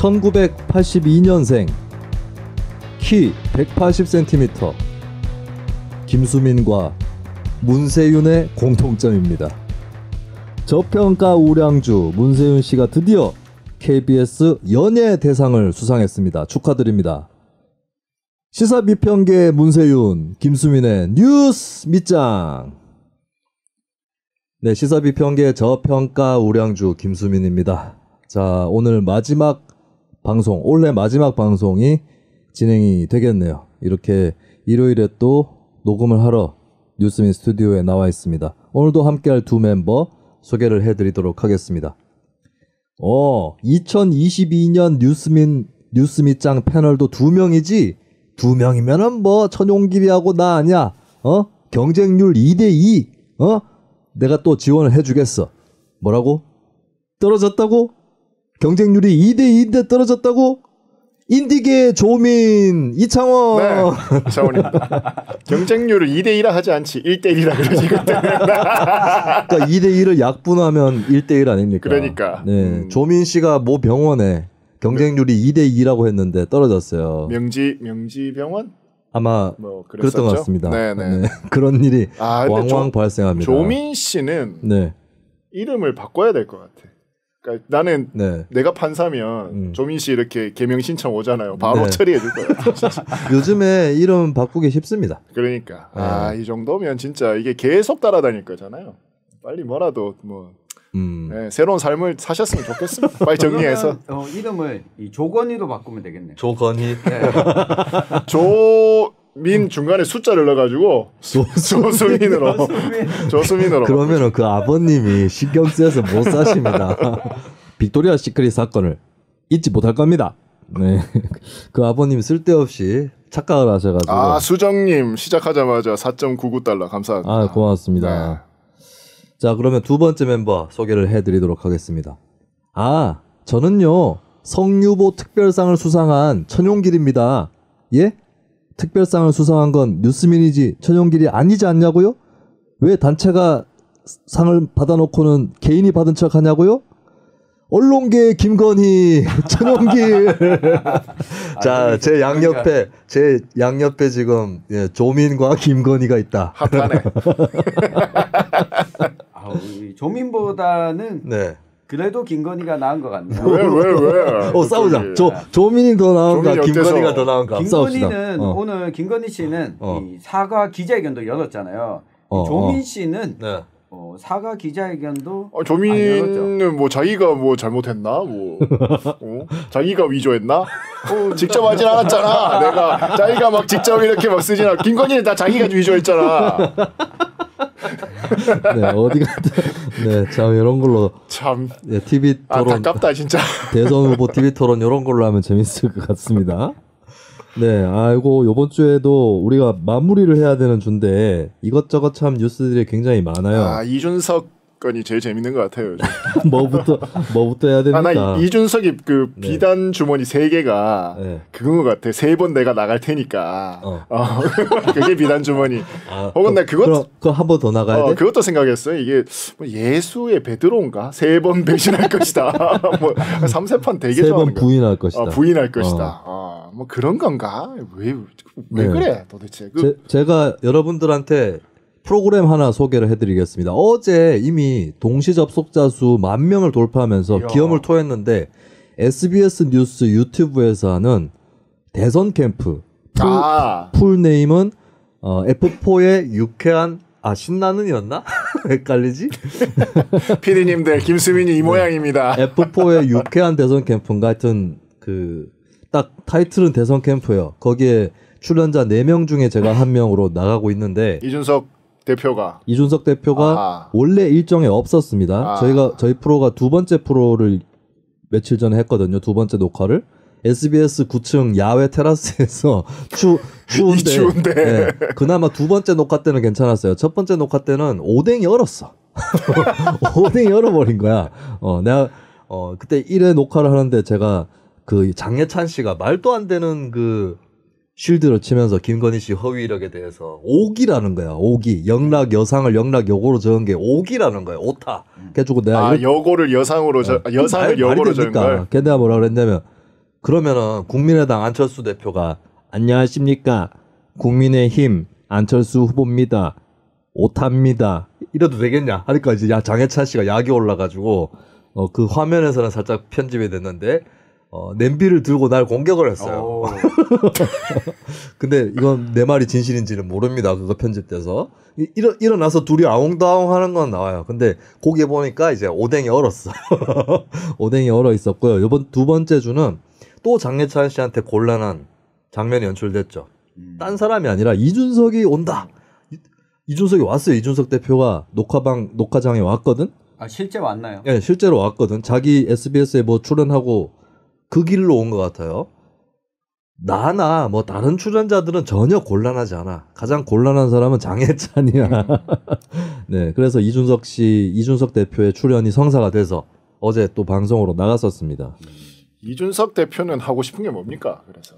1982년생, 키 180cm, 김수민과 문세윤의 공통점입니다. 저평가 우량주 문세윤 씨가 드디어 KBS 연예 대상을 수상했습니다. 축하드립니다. 시사비평계 문세윤, 김수민의 뉴스 밑장. 네, 시사비평계 저평가 우량주 김수민입니다. 자, 오늘 마지막 방송, 올해 마지막 방송이 진행이 되겠네요. 이렇게 일요일에 또 녹음을 하러 뉴스민 스튜디오에 나와 있습니다. 오늘도 함께할 두 멤버 소개를 해드리도록 하겠습니다. 2022년 뉴스밑장 패널도 2명이지? 2명이면은 뭐 천용길이하고 나 아니야? 경쟁률 2대2? 내가 또 지원을 해주겠어. 뭐라고? 떨어졌다고? 경쟁률이 2대2인데 떨어졌다고? 인디계 조민 이창원. 네, 이창원입니다. 경쟁률을 2대1라 하지 않지 1대1이라 그러지 그때. 그러니까 2대1을 약분하면 1대1 아닙니까? 그러니까. 네, 조민 씨가 모 병원에 경쟁률이 2대2라고 했는데 떨어졌어요. 명지병원? 아마 뭐 그랬던 것 같습니다. 네네. 네, 그런 일이 근데 왕왕 발생합니다. 조민 씨는 네. 이름을 바꿔야 될 것 같아. 그러니까 나는 네. 내가 판사면 조민 씨 이렇게 개명 신청 오잖아요. 바로 네. 처리해 줄 거야. 요즘에 이름 바꾸기 쉽습니다. 그러니까 네. 이 정도면 진짜 이게 계속 따라다닐 거잖아요. 빨리 뭐라도 뭐 네, 새로운 삶을 사셨으면 좋겠습니다. 빨리 정리해서 이름을 조건희로 바꾸면 되겠네요. 조건희. 네. 조민 중간에 숫자를 넣어가지고 조수민으로. 그러면은 그 아버님이 신경 쓰여서 못 사십니다. 빅토리아 시크릿 사건을 잊지 못할 겁니다. 네, 그 아버님 쓸데없이 착각을 하셔가지고. 수정님 시작하자마자 4.99달러 감사합니다. 고맙습니다. 네. 자, 그러면 두 번째 멤버 소개를 해드리도록 하겠습니다. 저는요 성유보 특별상을 수상한 천용길입니다. 예? 특별상을 수상한 건 뉴스민이지 천용길이 아니지 않냐고요? 왜 단체가 상을 받아놓고는 개인이 받은 척 하냐고요? 언론계 김건희, 천용길. 자, 제 양옆에 지금 조민과 김건희가 있다. 핫하네. 조민보다는 네. 그래도 김건희가 나은 것 같네요. 왜? 싸우자. 조민이 더 나은가, 김건희가 더 나은가. 김건희는 오늘 김건희 씨는 이 사과 기자회견도 열었잖아요. 조민 씨는 네. 사과 기자회견도 조민은 뭐 자기가 뭐 잘못했나 자기가 위조했나 직접 하진 않았잖아. 내가 자기가 막 직접 이렇게 막 쓰진 않아. 김건희는 다 자기가 위조했잖아. 네, 어디 갔다. 네, 참 이런 걸로 참 TV 토론 안타깝다 진짜. 대선 후보 TV 토론 이런 걸로 하면 재밌을 것 같습니다. 네, 요번 주에도 우리가 마무리를 해야 되는 주인데 이것저것 참 뉴스들이 굉장히 많아요. 이준석 건이 제일 재밌는 것 같아요. 뭐부터 해야 됩니까? 나 이준석이 그 비단 주머니 3개가 그건 것 같아. 3번 내가 나갈 테니까. 그게 비단 주머니. 혹은 나 그거 한 번 더 나가야 돼? 그것도 생각했어요. 이게 뭐 예수의 베드로인가? 3번 배신할 것이다. 뭐 3세판 되게 좋아하는 3번 부인할 것이다. 부인할 것이다. 뭐 그런 건가? 왜 그래 도대체? 제가 여러분들한테 프로그램 하나 소개를 해드리겠습니다. 어제 이미 동시 접속자 수 10,000명을 돌파하면서 기염을 토했는데 SBS 뉴스 유튜브에서 하는 대선 캠프 풀네임은 F4의 유쾌한 신나는이었나? 헷갈리지? 피디님들 김수민이 이 모양입니다. F4의 유쾌한 대선 캠프인가 하여튼 딱 타이틀은 대선 캠프예요. 거기에 출연자 4명 중에 제가 1명으로 나가고 있는데 이준석 대표가 원래 일정에 없었습니다. 저희 프로가 두 번째 프로를 며칠 전에 했거든요. 두 번째 녹화를 SBS 9층 야외 테라스에서 추운데 네, 그나마 두 번째 녹화 때는 괜찮았어요. 첫 번째 녹화 때는 오뎅이 얼었어. 오뎅이 얼어버린 거야. 내가 그때 1회 녹화를 하는데 제가 그 장예찬 씨가 말도 안 되는 그 쉴드를 치면서 김건희 씨 허위 이력에 대해서 오기라는 거야. 오기. 영락 여상을 영락 여고로 적은 게 오기라는 거야. 오타. 그래가지고 내가 여고를 여상으로 여상을 여고로 적은 걸. 걔 내가 뭐라 그랬냐면 그러면은 국민의당 안철수 대표가 안녕하십니까 국민의힘 안철수 후보입니다. 오탑니다. 이래도 되겠냐? 하니까 이제 장해찬 씨가 약이 올라가지고 그 화면에서는 살짝 편집이 됐는데 냄비를 들고 날 공격을 했어요. 근데 이건 내 말이 진실인지는 모릅니다. 그거 편집돼서 일어나서 둘이 아웅다웅 하는 건 나와요. 근데 거기에 보니까 이제 오뎅이 얼었어. 오뎅이 얼어 있었고요. 이번 두 번째 주는 또 장해찬 씨한테 곤란한 장면이 연출됐죠. 딴 사람이 아니라 이준석이 온다. 이준석이 왔어요. 이준석 대표가 녹화장에 왔거든. 아 실제 왔나요? 네, 실제로 왔거든. 자기 SBS에 뭐 출연하고 그 길로 온 것 같아요. 나나 뭐 다른 출연자들은 전혀 곤란하지 않아. 가장 곤란한 사람은 장해찬이야. 네, 그래서 이준석 대표의 출연이 성사가 돼서 어제 또 방송으로 나갔었습니다. 이준석 대표는 하고 싶은 게 뭡니까? 그래서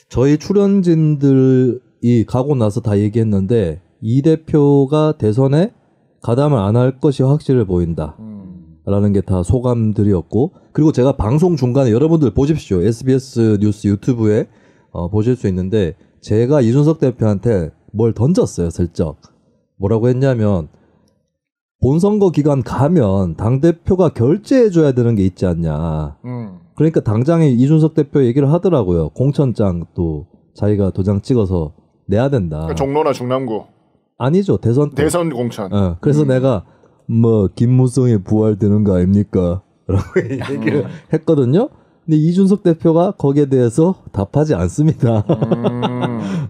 저희 출연진들이 가고 나서 다 얘기했는데 이 대표가 대선에 가담을 안 할 것이 확실해 보인다. 라는 게 다 소감들이었고 그리고 제가 방송 중간에 여러분들 보십시오. SBS 뉴스 유튜브에 보실 수 있는데 제가 이준석 대표한테 뭘 던졌어요. 슬쩍. 뭐라고 했냐면 본선거 기간 가면 당대표가 결제해줘야 되는 게 있지 않냐. 그러니까 당장에 이준석 대표 얘기를 하더라고요. 공천장 또 자기가 도장 찍어서 내야 된다. 그러니까 종로나 중남구. 아니죠. 대선 공천. 그래서 내가 뭐 김무성이 부활되는 거 아닙니까? 라고 얘기를 했거든요. 근데 이준석 대표가 거기에 대해서 답하지 않습니다.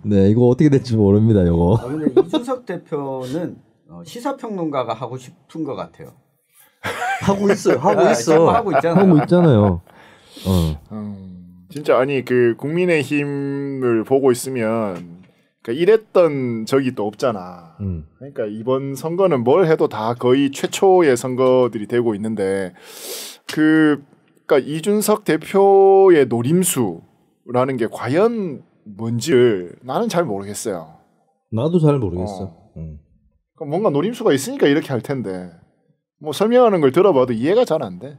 네, 이거 어떻게 될지 모릅니다. 이거. 근데 이준석 대표는 시사평론가가 하고 싶은 것 같아요. 하고 있어요. 하고 있어. 하고 있잖아요. 하고 있잖아요. 진짜 아니 그 국민의힘을 보고 있으면 그러니까 이랬던 적이 또 없잖아. 그러니까 이번 선거는 뭘 해도 다 거의 최초의 선거들이 되고 있는데 그러니까 이준석 대표의 노림수라는 게 과연 뭔지를 나는 잘 모르겠어요. 나도 잘 모르겠어. 그러니까 뭔가 노림수가 있으니까 이렇게 할 텐데 뭐 설명하는 걸 들어봐도 이해가 잘 안 돼.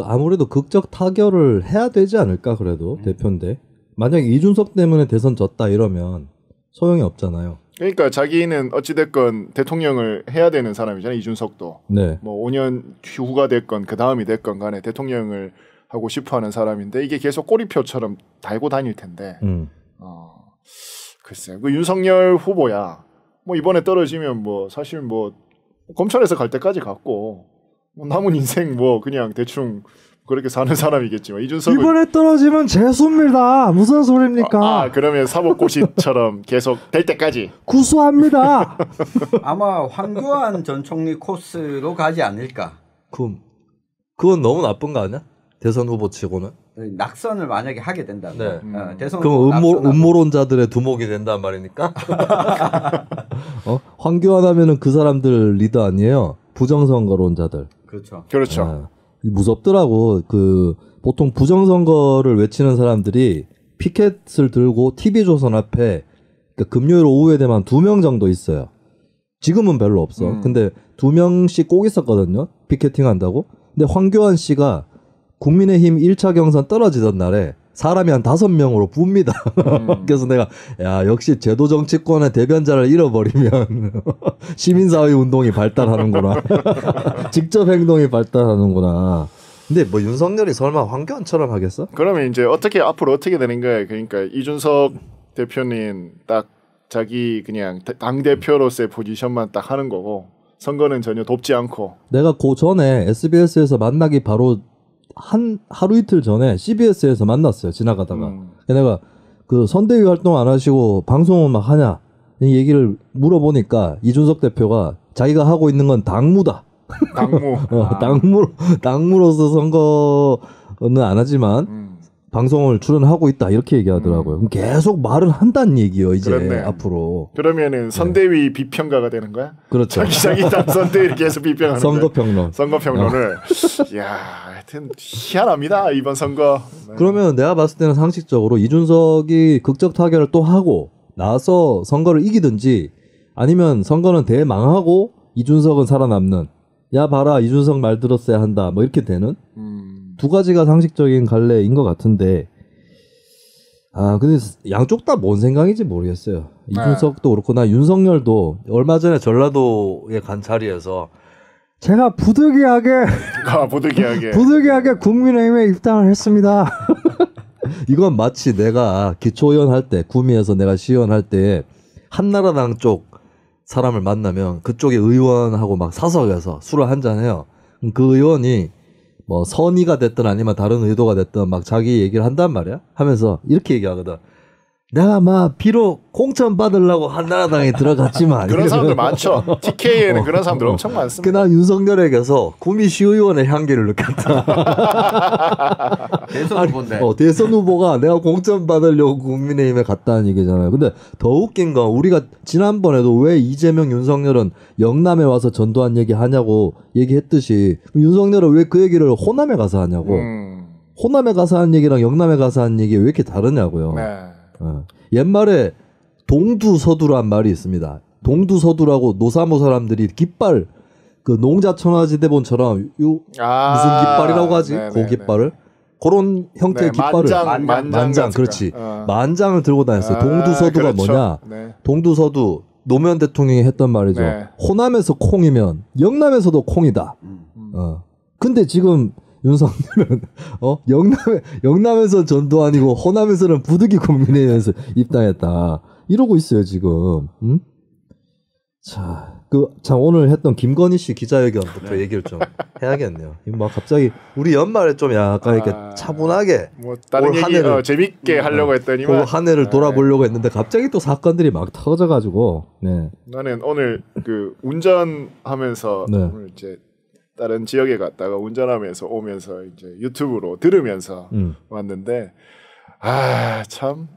아무래도 극적 타결을 해야 되지 않을까 그래도 대표인데. 만약에 이준석 때문에 대선 졌다 이러면 소용이 없잖아요. 그러니까 자기는 어찌됐건 대통령을 해야 되는 사람이잖아요. 이준석도. 네. 뭐 5년 후가 됐건 그 다음이 됐건 간에 대통령을 하고 싶어하는 사람인데 이게 계속 꼬리표처럼 달고 다닐 텐데. 글쎄, 그 윤석열 후보야. 뭐 이번에 떨어지면 뭐 사실 뭐 검찰에서 갈 때까지 갔고 뭐 남은 인생 뭐 그냥 대충 그렇게 사는 사람이겠지만 이준석은 이번에 떨어지면 재수입니다. 무슨 소리입니까? 그러면 사법고시처럼 계속 될 때까지 구수합니다. 아마 황교안 전 총리 코스로 가지 않을까. 그건 너무 나쁜 거 아니야? 대선 후보치고는. 낙선을 만약에 하게 된다면 네. 대선 그럼 음모론자들의 두목이 된단 말입니까? 황교안 하면은 그 사람들 리더 아니에요? 부정선거론자들. 그렇죠. 무섭더라고. 보통 부정선거를 외치는 사람들이 피켓을 들고 TV조선 앞에 그러니까 금요일 오후에 되면 2명 정도 있어요. 지금은 별로 없어. 근데 2명씩 꼭 있었거든요. 피켓팅 한다고. 근데 황교안 씨가 국민의힘 1차 경선 떨어지던 날에 사람이 한 5명으로 붑니다. 그래서 내가 역시 제도 정치권의 대변자를 잃어버리면 시민사회 운동이 발달하는구나. 직접 행동이 발달하는구나. 근데 뭐 윤석열이 설마 황교안처럼 하겠어? 그러면 이제 앞으로 어떻게 되는 거예요? 그러니까 이준석 대표는 딱 자기 그냥 당 대표로서의 포지션만 딱 하는 거고 선거는 전혀 돕지 않고. 내가 그 전에 SBS에서 만나기 바로 하루 이틀 전에 CBS에서 만났어요. 지나가다가. 내가 선대위 활동 안 하시고 방송은 막 하냐 이 얘기를 물어보니까 이준석 대표가 자기가 하고 있는 건 당무다. 당무로서 선거는 안 하지만 방송을 출연하고 있다 이렇게 얘기하더라고요. 그럼 계속 말을 한다는 얘기예요. 이제 그렇네. 앞으로. 그러면은 선대위 비평가가 되는 거야? 그렇죠. 자기 당 선대위를 계속 비평하는 거야. 선거평론을. 이야, 하여튼 희한합니다. 이번 선거. 그러면 내가 봤을 때는 상식적으로 이준석이 극적 타결을 또 하고 나서 선거를 이기든지 아니면 선거는 대망하고 이준석은 살아남는. 야 봐라 이준석 말 들었어야 한다. 뭐 이렇게 되는. 두 가지가 상식적인 갈래인 것 같은데 근데 양쪽 다 뭔 생각인지 모르겠어요. 이준석도 그렇고 나 윤석열도 얼마 전에 전라도에 간 자리에서 제가 부득이하게 국민의힘에 입당을 했습니다. 이건 마치 내가 기초의원 할 때 구미에서 내가 시의원 할 때 한나라당 쪽 사람을 만나면 그쪽의 의원하고 막 사석에서 술을 한잔해요. 그 의원이 뭐 선의가 됐든 아니면 다른 의도가 됐든 막 자기 얘기를 한단 말이야. 하면서 이렇게 얘기하거든. 내가 막 비록 공천 받으려고 한나라당에 들어갔지만 그런 사람들 많죠. TK에는 그런 사람들 엄청 많습니다. 그나 윤석열에게서 구미 시의원의 향기를 느꼈다. 대선 후보인데. 대선 후보가 내가 공천 받으려고 국민의힘에 갔다는 얘기잖아요. 근데 더 웃긴 건 우리가 지난번에도 왜 이재명, 윤석열은 영남에 와서 전두환 얘기하냐고 얘기했듯이 윤석열은 왜 그 얘기를 호남에 가서 하냐고. 호남에 가서 하는 얘기랑 영남에 가서 하는 얘기 왜 이렇게 다르냐고요. 네. 옛말에 동두서두란 말이 있습니다. 동두서두라고 노사모 사람들이 깃발 그 농자천하지대본처럼 무슨 깃발이라고 하지? 그 깃발을 그런 형태의 깃발을 만장 그렇지 만장을 들고 다녔어요. 동두서두가 그렇죠. 뭐냐? 동두서두 노무현 대통령이 했던 말이죠. 호남에서 콩이면 영남에서도 콩이다. 근데 지금 윤석열은 영남에서 전두환이고 호남에서는 부득이 국민의힘에서 입당했다 이러고 있어요 지금. 자, 참 오늘 했던 김건희 씨 기자회견부터 얘기를 좀 해야겠네요. 막 갑자기 우리 연말에 좀 약간 이렇게 차분하게 뭐 다른 얘기 재밌게 하려고 했더니만 한 해를 돌아보려고 했는데 갑자기 또 사건들이 막 터져가지고. 네. 나는 오늘 그 운전하면서 오늘 이제 다른 지역에 갔다가 운전하면서 오면서 이제 유튜브로 들으면서 왔는데 참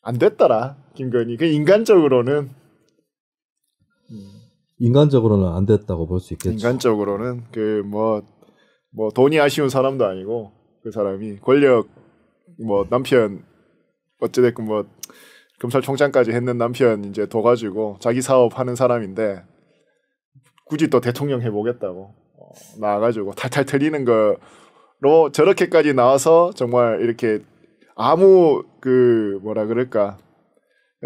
안 됐더라 김건희. 그 인간적으로는 안 됐다고 볼 수 있겠죠. 인간적으로는 그 뭐 돈이 아쉬운 사람도 아니고 그 사람이 권력 뭐 남편 어찌됐건 뭐 검찰총장까지 했는 남편 이제 둬가지고 자기 사업하는 사람인데 굳이 또 대통령 해보겠다고 나와가지고 탈탈 털리는 거로 저렇게까지 나와서 정말 이렇게 아무 그 뭐라 그럴까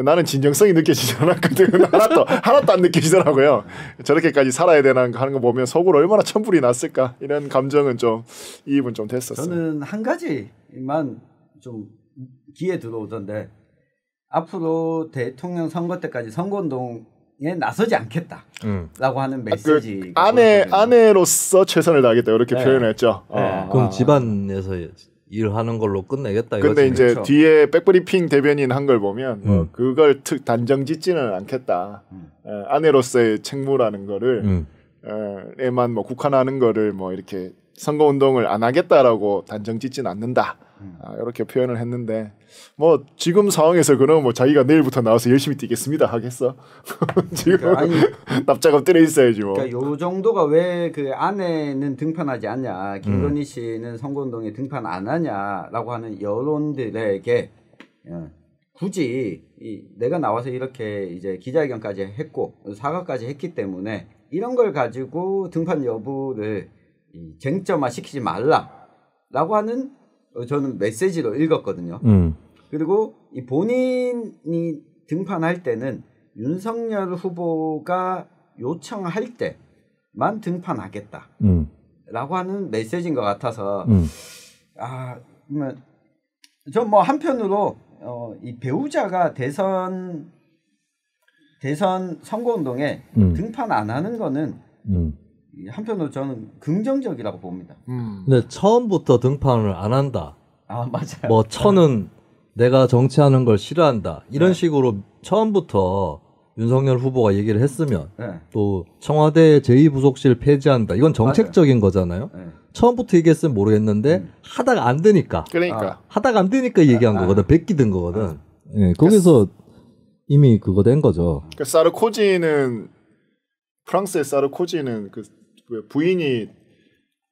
나는 진정성이 느껴지지 않았거든. 하나도 안 느껴지더라고요. 저렇게까지 살아야 되나 하는 거 보면 속으로 얼마나 천불이 났을까 이런 감정은 좀 이입은 좀 됐었어요. 저는 한 가지만 좀 귀에 들어오던데 앞으로 대통령 선거 때까지 선거운동에 나서지 않겠다라고 하는 메시지. 그 아내로서 최선을 다하겠다 이렇게 표현했죠. 그럼 집안에서 일하는 걸로 끝내겠다. 근데 이제 그렇죠. 뒤에 백브리핑 대변인 한 걸 보면 그걸 단정 짓지는 않겠다. 아내로서의 책무라는 거를 에만 뭐 국한하는 거를 뭐 이렇게 선거 운동을 안 하겠다라고 단정 짓지는 않는다. 이렇게 표현을 했는데 뭐 지금 상황에서 그러면 뭐 자기가 내일부터 나와서 열심히 뛰겠습니다 하겠어? 지금 그러니까 납작 엎드려 있어야지 뭐. 그러니까 요 정도가 왜 그 아내는 등판하지 않냐, 김건희 씨는 선거운동에 등판 안 하냐라고 하는 여론들에게 굳이 내가 나와서 이렇게 이제 기자회견까지 했고 사과까지 했기 때문에 이런 걸 가지고 등판 여부를 쟁점화 시키지 말라라고 하는 저는 메시지로 읽었거든요. 그리고 이 본인이 등판할 때는 윤석열 후보가 요청할 때만 등판하겠다라고 하는 메시지인 것 같아서 저 뭐 한편으로 이 배우자가 대선 선거운동에 등판 안 하는 거는 한편으로 저는 긍정적이라고 봅니다. 근데 처음부터 등판을 안 한다. 맞아요. 뭐 천은 내가 정치하는 걸 싫어한다. 이런 식으로 처음부터 윤석열 후보가 얘기를 했으면 또 청와대 제2부속실 폐지한다. 이건 정책적인 거잖아요. 처음부터 얘기했으면 모르겠는데 하다가 안 되니까. 하다가 안 되니까 얘기한 거거든. 백기 든 거거든. 거기서 이미 그거 된 거죠. 그러니까 프랑스의 사르코지는 그 부인이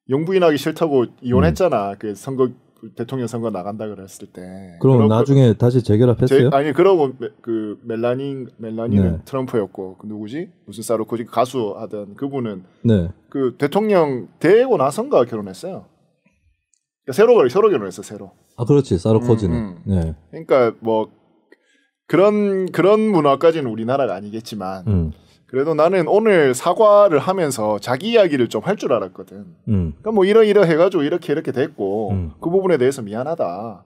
영부인하기 싫다고 이혼했잖아. 그 대통령 선거 나간다 그랬을 때. 그럼 나중에 다시 재결합했어요? 아니 그러고 그 멜라니는 트럼프였고 그 누구지? 무슨 사르코지 가수 하던 그분은 그 대통령 되고 나선가 결혼했어요. 새로 결혼했어 새로. 아 그렇지 사르코지는. 네. 그러니까 뭐 그런 문화까지는 우리나라가 아니겠지만 그래도 나는 오늘 사과를 하면서 자기 이야기를 좀 할 줄 알았거든. 그러니까 뭐 이러 해가지고 이렇게 됐고 그 부분에 대해서 미안하다.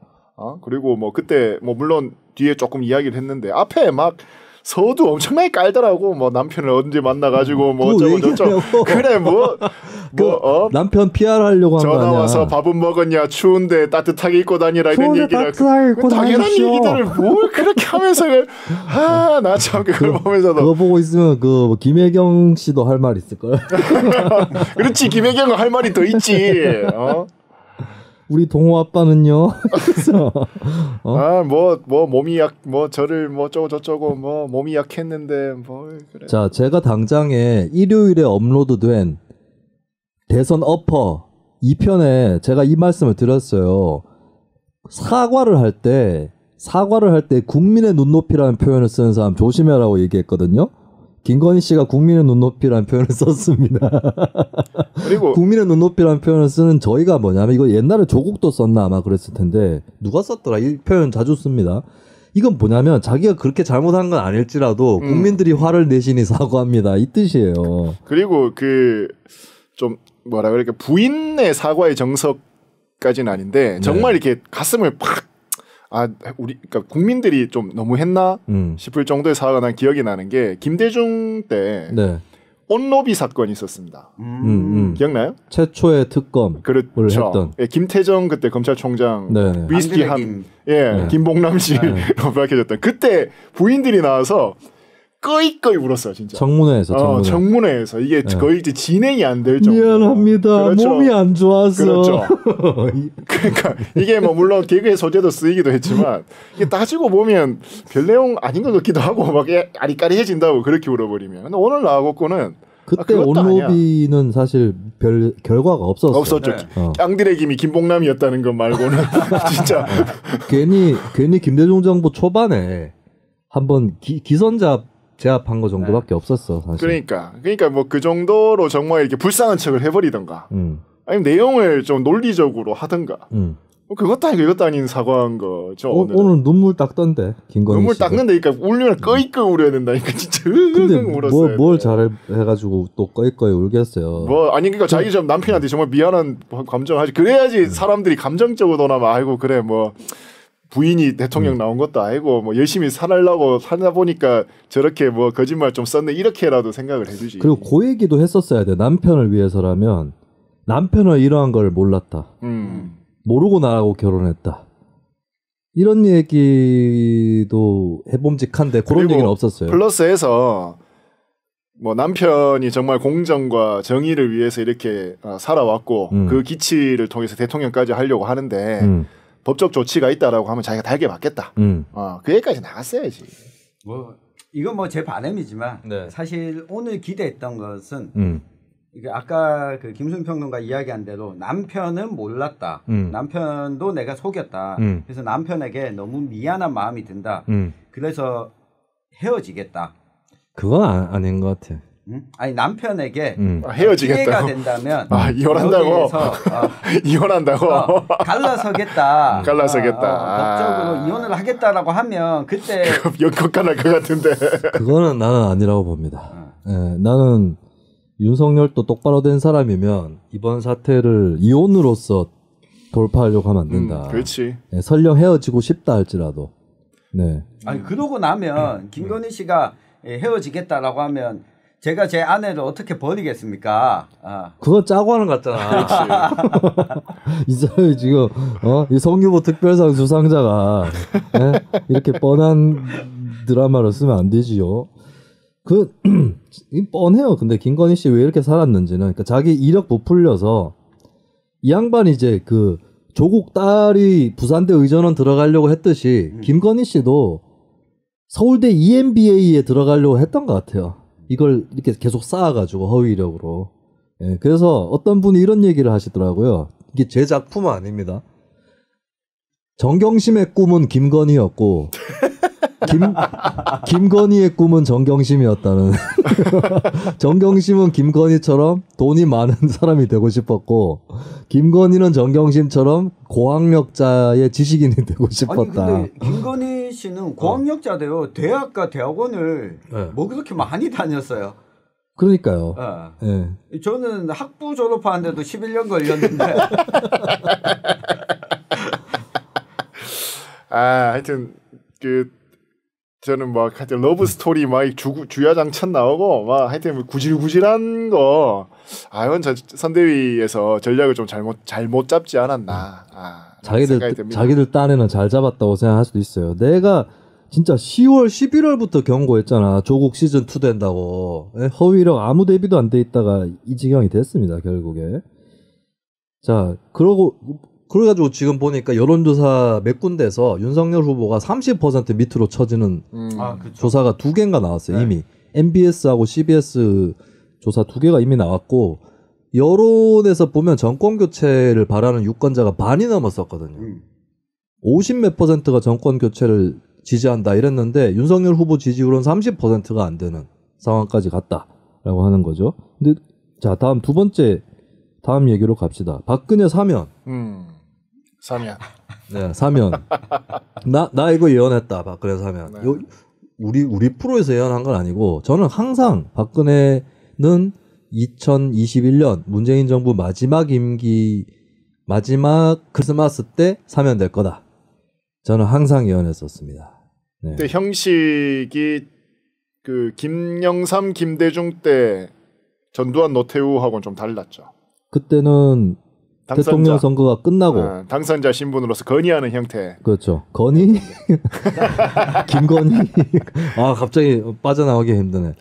그리고 뭐 그때 뭐 물론 뒤에 조금 이야기를 했는데 앞에 막 서도 엄청나게 깔더라고. 뭐 남편을 언제 만나가지고 뭐 어쩌고 저쩌고. 그래 뭐 남편 PR하려고 한 거 아니야. 전화 와서 밥은 먹었냐. 추운데 따뜻하게 입고 다니라 이런 얘기를. 당연한 얘기들을 뭘 그렇게 하면서 나 참 그걸 보면서도 그거 보고 있으면 그 김혜경 씨도 할 말 있을 걸. 그렇지 김혜경은 할 말이 더 있지. 우리 동호 아빠는요. 뭐 몸이 뭐 저를 뭐 저쩌고 뭐 몸이 약했는데 뭐 그래. 자, 제가 당장에 일요일에 업로드된 대선 어퍼 2편에 제가 이 말씀을 드렸어요. 사과를 할 때 국민의 눈높이라는 표현을 쓰는 사람 조심해라고 얘기했거든요. 김건희 씨가 국민의 눈높이라는 표현을 썼습니다. 그리고 국민의 눈높이라는 표현을 쓰는 저희가 뭐냐면 이거 옛날에 조국도 썼나 아마 그랬을 텐데 누가 썼더라 이 표현 자주 씁니다. 이건 뭐냐면 자기가 그렇게 잘못한 건 아닐지라도 국민들이 화를 내시니 사과합니다 이 뜻이에요. 그리고 그 좀 뭐라 그럴까 부인의 사과의 정석까지는 아닌데 정말 이렇게 가슴을 팍 우리 그러니까 국민들이 좀 너무했나 싶을 정도의 사과가 난 기억이 나는 게 김대중 때 온로비 사건이 있었습니다. 기억나요? 최초의 특검을 그렇죠. 했던. 예, 김태정 그때 검찰총장 위스키 김봉남 씨로 밝혀졌던 그때 부인들이 나와서 끄이끄이 울었어요 진짜. 청문회에서 이게 거의 이제 진행이 안 될 정도. 미안합니다. 그렇죠. 몸이 안 좋아서. 그렇죠. 그러니까 이게 뭐 물론 개그의 소재도 쓰이기도 했지만 이게 따지고 보면 별 내용 아닌 것 같기도 하고 막 아리까리해진다고 그렇게 울어버리면. 근데 오늘 나와갖고는 그때 온로비는 사실 별 결과가 없었죠. 깡들의 김이 김봉남이었다는 것 말고는 진짜 괜히 김대중 정부 초반에 한번 기선자 제압한 거 정도밖에 없었어 사실. 그러니까 뭐 그 정도로 정말 이렇게 불쌍한 척을 해버리던가 아니면 내용을 좀 논리적으로 하던가 그것도 아닌 사과한 거죠. 오늘 눈물 닦던데 김건희 눈물 씨가. 닦는데 그러니까 울면 끄이끄이 울어야 된다니까 진짜 근데 울었어요. 뭘 잘해가지고 또 끄이끄이 울겠어요. 그러니까 자기 좀 남편한테 정말 미안한 감정하지. 그래야지 사람들이 감정적으로나마 아이고 그래 뭐 부인이 대통령 나온 것도 아니고 뭐 열심히 살려고 살다 보니까 저렇게 뭐 거짓말 좀 썼네 이렇게라도 생각을 해주지. 그리고 그 얘기도 했었어야 돼. 남편을 위해서라면 남편은 이러한 걸 몰랐다. 모르고 나하고 결혼했다. 이런 얘기도 해봄직한데 그런 얘기는 없었어요. 플러스해서 뭐 남편이 정말 공정과 정의를 위해서 이렇게 살아왔고 그 기치를 통해서 대통령까지 하려고 하는데 법적 조치가 있다라고 하면 자기가 달게 맞겠다. 그 얘기까지 나갔어야지. 이건 뭐 제 바람이지만 사실 오늘 기대했던 것은 이게 아까 그 김순 평론가 이야기한 대로 남편은 몰랐다. 남편도 내가 속였다. 그래서 남편에게 너무 미안한 마음이 든다. 그래서 헤어지겠다. 그건 아닌 것 같아. 아니 남편에게 헤어지겠다고? 피해가 된다면 이혼한다고? 이혼한다고? 갈라서겠다. 법적으로 이혼을 하겠다라고 하면 그때 역효과날 것 같은데. 그거는 나는 아니라고 봅니다. 나는 윤석열도 똑바로 된 사람이면 이번 사태를 이혼으로서 돌파하려고 하면 안 된다. 그렇지. 설령 헤어지고 싶다 할지라도. 아니 그러고 나면 김건희 씨가 헤어지겠다라고 하면 제가 제 아내를 어떻게 버리겠습니까? 그거 짜고 하는 것 같잖아. 이 사람이 지금 이 성유보 특별상 수상자가 이렇게 뻔한 드라마를 쓰면 안 되지요. 뻔해요. 근데 김건희 씨 왜 이렇게 살았는지는 그러니까 자기 이력 부풀려서 이 양반이 이제 그 조국 딸이 부산대 의전원 들어가려고 했듯이 김건희 씨도 서울대 EMBA에 들어가려고 했던 것 같아요. 이걸 이렇게 계속 쌓아가지고 허위 이력으로. 그래서 어떤 분이 이런 얘기를 하시더라고요. 이게 제 작품은 아닙니다. 정경심의 꿈은 김건희였고 김건희의 꿈은 정경심이었다는. 정경심은 김건희처럼 돈이 많은 사람이 되고 싶었고 김건희는 정경심처럼 고학력자의 지식인이 되고 싶었다. 아니 근데 김건희 씨는 고학력자대요. 대학과 대학원을 뭐 그렇게 많이 다녔어요. 그러니까요. 네. 저는 학부 졸업하는데도 11년 걸렸는데. 하여튼 저는 막 하여튼 러브 스토리 막 주야장천 나오고 막 하여튼 구질구질한 거 이건 선대위에서 전략을 좀 잘못 잡지 않았나. 자기들 딴에는 잘 잡았다고 생각할 수도 있어요. 내가 진짜 10월 11월부터 경고했잖아. 조국 시즌 2 된다고. 허위력 아무 대비도 안 돼 있다가 이 지경이 됐습니다. 결국에. 자, 그래가지고 지금 보니까 여론조사 몇 군데에서 윤석열 후보가 30% 밑으로 처지는 조사가 2개인가 나왔어요. 이미. MBS하고 CBS 조사 2개가 이미 나왔고 여론에서 보면 정권교체를 바라는 유권자가 반이 넘었었거든요. 50몇 %가 정권교체를 지지한다 이랬는데 윤석열 후보 지지율은 30%가 안 되는 상황까지 갔다라고 하는 거죠. 근데 자, 다음 두 번째 다음 얘기로 갑시다. 박근혜 사면. 사면. 네, 사면. 나 이거 예언했다. 박근혜 사면. 네. 우리 프로에서 예언한 건 아니고 저는 항상 박근혜는 2021년 문재인 정부 마지막 임기 마지막 크리스마스 때 사면될 거다. 저는 항상 예언했었습니다. 네. 근데 형식이 김영삼, 김대중 때 전두환, 노태우하고는 좀 달랐죠. 그때는 대통령 선거가 끝나고 당선자 신분으로서 건의하는 형태. 그렇죠. 건의? 김건희? 갑자기 빠져나오기 힘드네.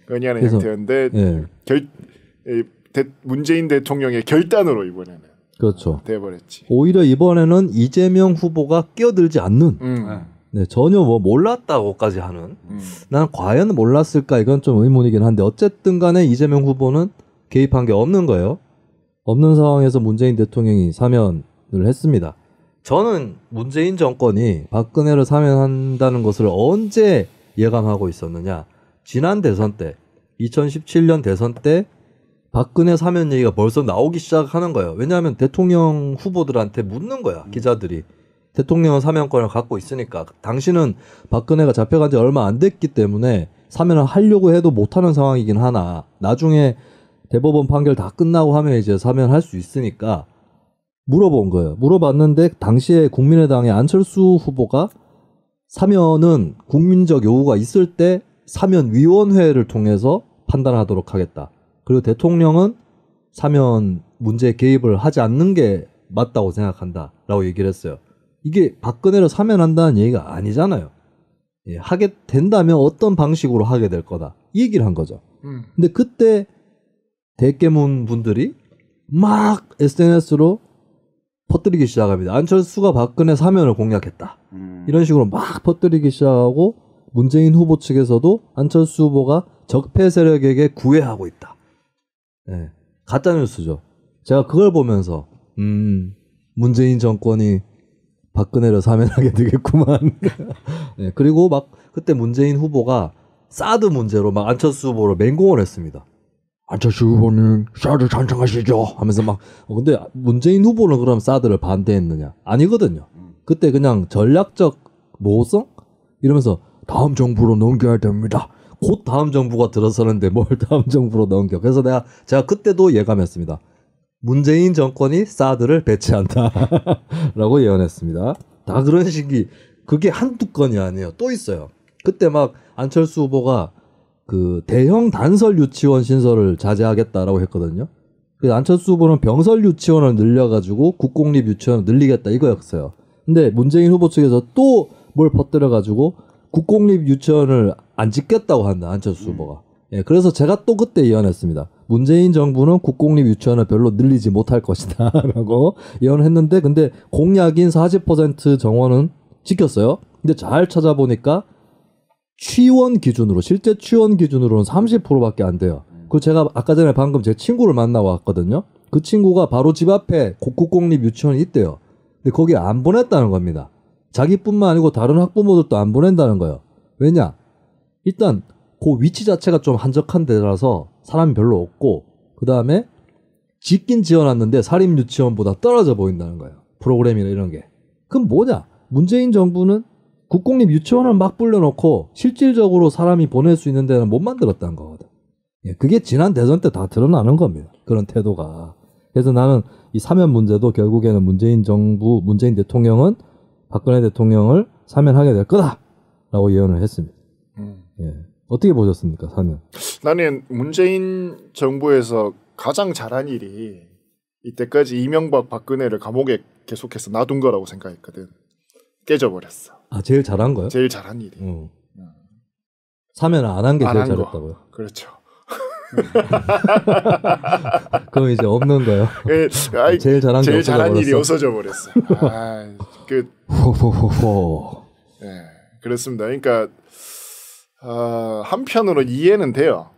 건의하는 형태인데 문재인 대통령의 결단으로 이번에는 그렇죠. 돼버렸지. 오히려 이번에는 이재명 후보가 끼어들지 않는 전혀 몰랐다고까지 하는 난 과연 몰랐을까 이건 좀 의문이긴 한데 어쨌든 간에 이재명 후보는 개입한 게 없는 거예요. 없는 상황에서 문재인 대통령이 사면을 했습니다. 저는 문재인 정권이 박근혜를 사면한다는 것을 언제 예감하고 있었느냐. 지난 대선 때 2017년 대선 때 박근혜 사면 얘기가 벌써 나오기 시작하는 거예요. 왜냐하면 대통령 후보들한테 묻는 거야. 기자들이. 대통령은 사면권을 갖고 있으니까 당신은 박근혜가 잡혀간 지 얼마 안 됐기 때문에 사면을 하려고 해도 못하는 상황이긴 하나 나중에 대법원 판결 다 끝나고 하면 이제 사면할 수 있으니까 물어본 거예요. 물어봤는데 당시에 국민의당의 안철수 후보가 사면은 국민적 요구가 있을 때 사면위원회를 통해서 판단하도록 하겠다. 그리고 대통령은 사면 문제에 개입을 하지 않는 게 맞다고 생각한다라고 얘기를 했어요. 이게 박근혜를 사면한다는 얘기가 아니잖아요. 하게 된다면 어떤 방식으로 하게 될 거다. 이 얘기를 한 거죠. 근데 그때 대깨문 분들이 막 SNS로 퍼뜨리기 시작합니다. 안철수가 박근혜 사면을 공략했다. 이런 식으로 막 퍼뜨리기 시작하고 문재인 후보 측에서도 안철수 후보가 적폐 세력에게 구애하고 있다. 네, 가짜뉴스죠. 제가 그걸 보면서 문재인 정권이 박근혜를 사면하게 되겠구만. 네, 그리고 막 그때 문재인 후보가 사드 문제로 막 안철수 후보를 맹공을 했습니다. 안철수 후보는 사드 찬성하시죠? 하면서 막 근데 문재인 후보는 그럼 사드를 반대했느냐? 아니거든요. 그때 그냥 전략적 모호성? 이러면서 다음 정부로 넘겨야 됩니다. 곧 다음 정부가 들어서는데 뭘 다음 정부로 넘겨. 그래서 제가 그때도 예감했습니다. 문재인 정권이 사드를 배치한다. 라고 예언했습니다. 다 그런 식이 그게 한두 건이 아니에요. 또 있어요. 그때 막 안철수 후보가 대형 단설 유치원 신설을 자제하겠다라고 했거든요. 그래서 안철수 후보는 병설 유치원을 늘려가지고 국공립 유치원을 늘리겠다 이거였어요. 근데 문재인 후보 측에서 또 뭘 퍼뜨려가지고 국공립 유치원을 안 짓겠다고 한다. 안철수 후보가. 예, 그래서 제가 또 그때 예언했습니다. 문재인 정부는 국공립 유치원을 별로 늘리지 못할 것이다 라고 예언했는데 근데 공약인 40% 정원은 지켰어요. 근데 잘 찾아보니까 취원 기준으로 실제 취원 기준으로는 30%밖에 안 돼요. 그 제가 아까 전에 방금 제 친구를 만나고 왔거든요. 그 친구가 바로 집 앞에 국공립 유치원이 있대요. 근데 거기 안 보냈다는 겁니다. 자기뿐만 아니고 다른 학부모들도 안 보낸다는 거예요. 왜냐? 일단 그 위치 자체가 좀 한적한 데라서 사람이 별로 없고 그 다음에 짓긴 지어놨는데 사립유치원보다 떨어져 보인다는 거예요. 프로그램이나 이런 게. 그럼 뭐냐? 문재인 정부는 국공립 유치원을 막 불려놓고 실질적으로 사람이 보낼 수 있는 데는 못 만들었다는 거거든. 예, 그게 지난 대선 때 다 드러나는 겁니다. 그런 태도가. 그래서 나는 이 사면 문제도 결국에는 문재인 정부, 문재인 대통령은 박근혜 대통령을 사면하게 될 거다라고 예언을 했습니다. 예. 어떻게 보셨습니까, 사면? 나는 문재인 정부에서 가장 잘한 일이 이때까지 이명박 박근혜를 감옥에 계속해서 놔둔 거라고 생각했거든. 깨져버렸어. 아, 제일 잘한 거요? 제일 잘한 일이. 사면을 안 한 게 제일 잘했다고요? 그렇죠. 그럼 이제 없는 거예요? 제일 잘한 게 제일 잘한 일이 없어져 버렸어. 네, 그렇습니다. 그러니까 한편으로 이해는 돼요.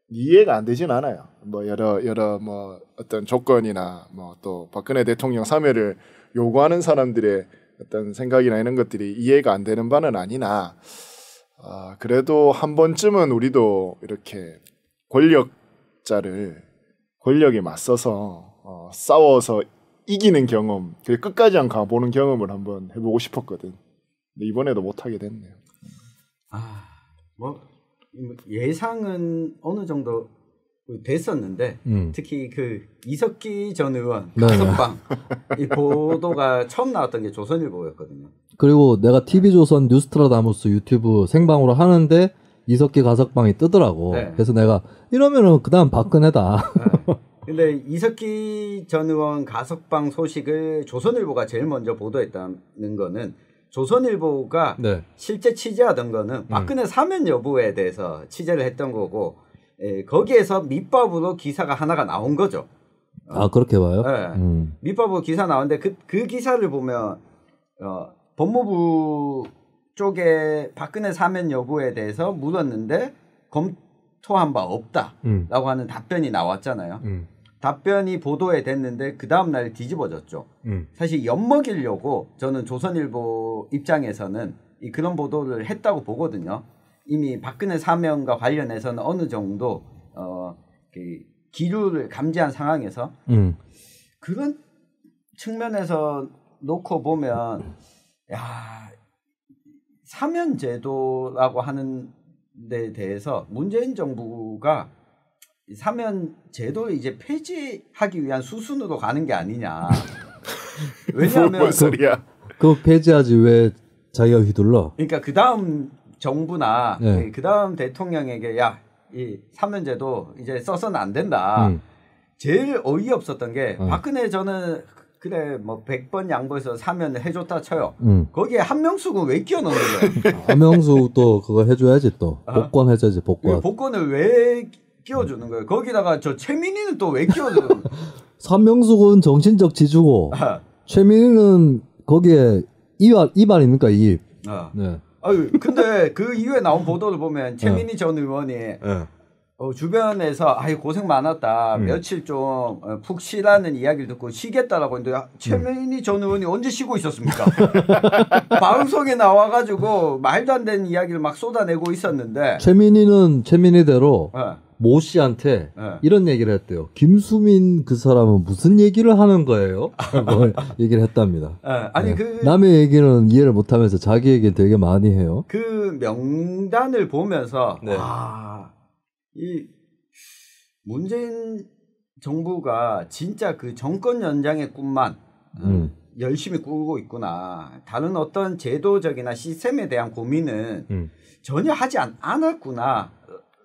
이해가 안 되진 않아요. 뭐 여러 뭐 어떤 조건이나 뭐 또 박근혜 대통령 사면을 요구하는 사람들의 어떤 생각이나 이런 것들이 이해가 안 되는 바는 아니나 그래도 한 번쯤은 우리도 이렇게 권력에 맞서서 싸워서 이기는 경험, 끝까지 안 가보는 경험을 한번 해보고 싶었거든. 근데 이번에도 못 하게 됐네요. 뭐 예상은 어느 정도 됐었는데 특히 그 이석기 전 의원 가석방 이 보도가 처음 나왔던 게 조선일보였거든요. 그리고 내가 TV조선 뉴스트라다무스 유튜브 생방으로 하는데 이석기 가석방이 뜨더라고. 네. 그래서 내가 이러면은 그다음 박근혜다. 네. 근데 이석기 전 의원 가석방 소식을 조선일보가 제일 먼저 보도했다는 거는 조선일보가 네. 실제 취재하던 거는 박근혜 사면 여부에 대해서 취재를 했던 거고 거기에서 밑밥으로 기사가 하나가 나온 거죠. 아 그렇게 봐요? 네. 밑밥으로 기사 나왔는데 그 기사를 보면 법무부 쪽에 박근혜 사면 여부에 대해서 물었는데 검토한 바 없다라고 하는 답변이 나왔잖아요. 답변이 보도에 됐는데 그 다음날 뒤집어졌죠. 사실 엿먹이려고 저는 조선일보 입장에서는 그런 보도를 했다고 보거든요. 이미 박근혜 사면과 관련해서는 어느 정도 기류를 감지한 상황에서 그런 측면에서 놓고 보면 사면제도라고 하는 데 대해서 문재인 정부가 사면 제도를 이제 폐지하기 위한 수순으로 가는 게 아니냐. 왜냐하면 뭔 소리야? 그거 폐지하지 왜 자기가 휘둘러? 그러니까 그 다음 정부나 그 다음 대통령에게 이 사면제도 이제 써서는 안 된다. 제일 어이없었던 게 박근혜 저는 그래 뭐 100번 양보해서 사면을 해줬다 쳐요. 거기에 한명숙은 왜 끼워넣는 거예요? 한명숙도 그거 해줘야지 또 복권 해줘야지 복권. 복권을 왜 끼워주는 거예요? 거기다가 저 최민희는 또 왜 끼워주는 거예요? 한명숙은 정신적 지주고 최민희는 거기에 이발입니까 이입? 네. 근데 그 이후에 나온 보도를 보면 최민희 전 의원이 주변에서 고생 많았다. 며칠 좀 푹 쉬라는 이야기를 듣고 쉬겠다라고 했는데 최민희 전 의원이 언제 쉬고 있었습니까? 방송에 나와가지고 말도 안 되는 이야기를 막 쏟아내고 있었는데 최민희는 최민희대로 모 씨한테 이런 얘기를 했대요. 김수민 그 사람은 무슨 얘기를 하는 거예요? 라고 얘기를 했답니다. 아니 남의 얘기는 이해를 못하면서 자기 얘기는 되게 많이 해요. 그 명단을 보면서 이 문재인 정부가 진짜 그 정권 연장의 꿈만 열심히 꾸고 있구나. 다른 어떤 제도적이나 시스템에 대한 고민은 전혀 하지 않았구나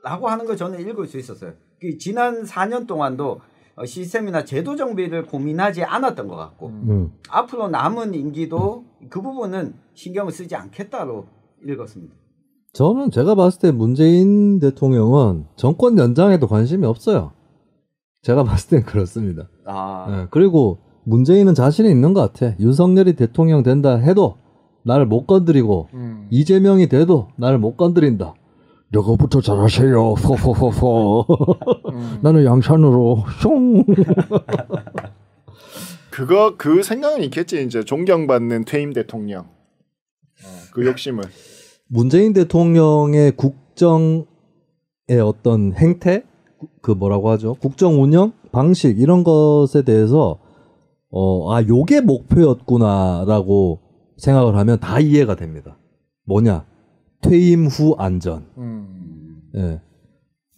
라고 하는 걸 저는 읽을 수 있었어요. 지난 4년 동안도 시스템이나 제도 정비를 고민하지 않았던 것 같고 앞으로 남은 임기도 그 부분은 신경을 쓰지 않겠다로 읽었습니다. 저는 제가 봤을 때 문재인 대통령은 정권 연장에도 관심이 없어요. 제가 봤을 땐 그렇습니다. 네, 그리고 문재인은 자신이 있는 것 같아. 윤석열이 대통령 된다 해도 나를 못 건드리고 이재명이 돼도 나를 못 건드린다. 여거부터 잘하세요. 포포포포. 나는 양산으로 숑. 그 생각은 있겠지. 이제 존경받는 퇴임 대통령. 그 욕심은. 문재인 대통령의 국정의 어떤 행태, 그 뭐라고 하죠? 국정 운영 방식 이런 것에 대해서 요게 목표였구나라고 생각을 하면 다 이해가 됩니다. 뭐냐? 퇴임 후 안전. 예.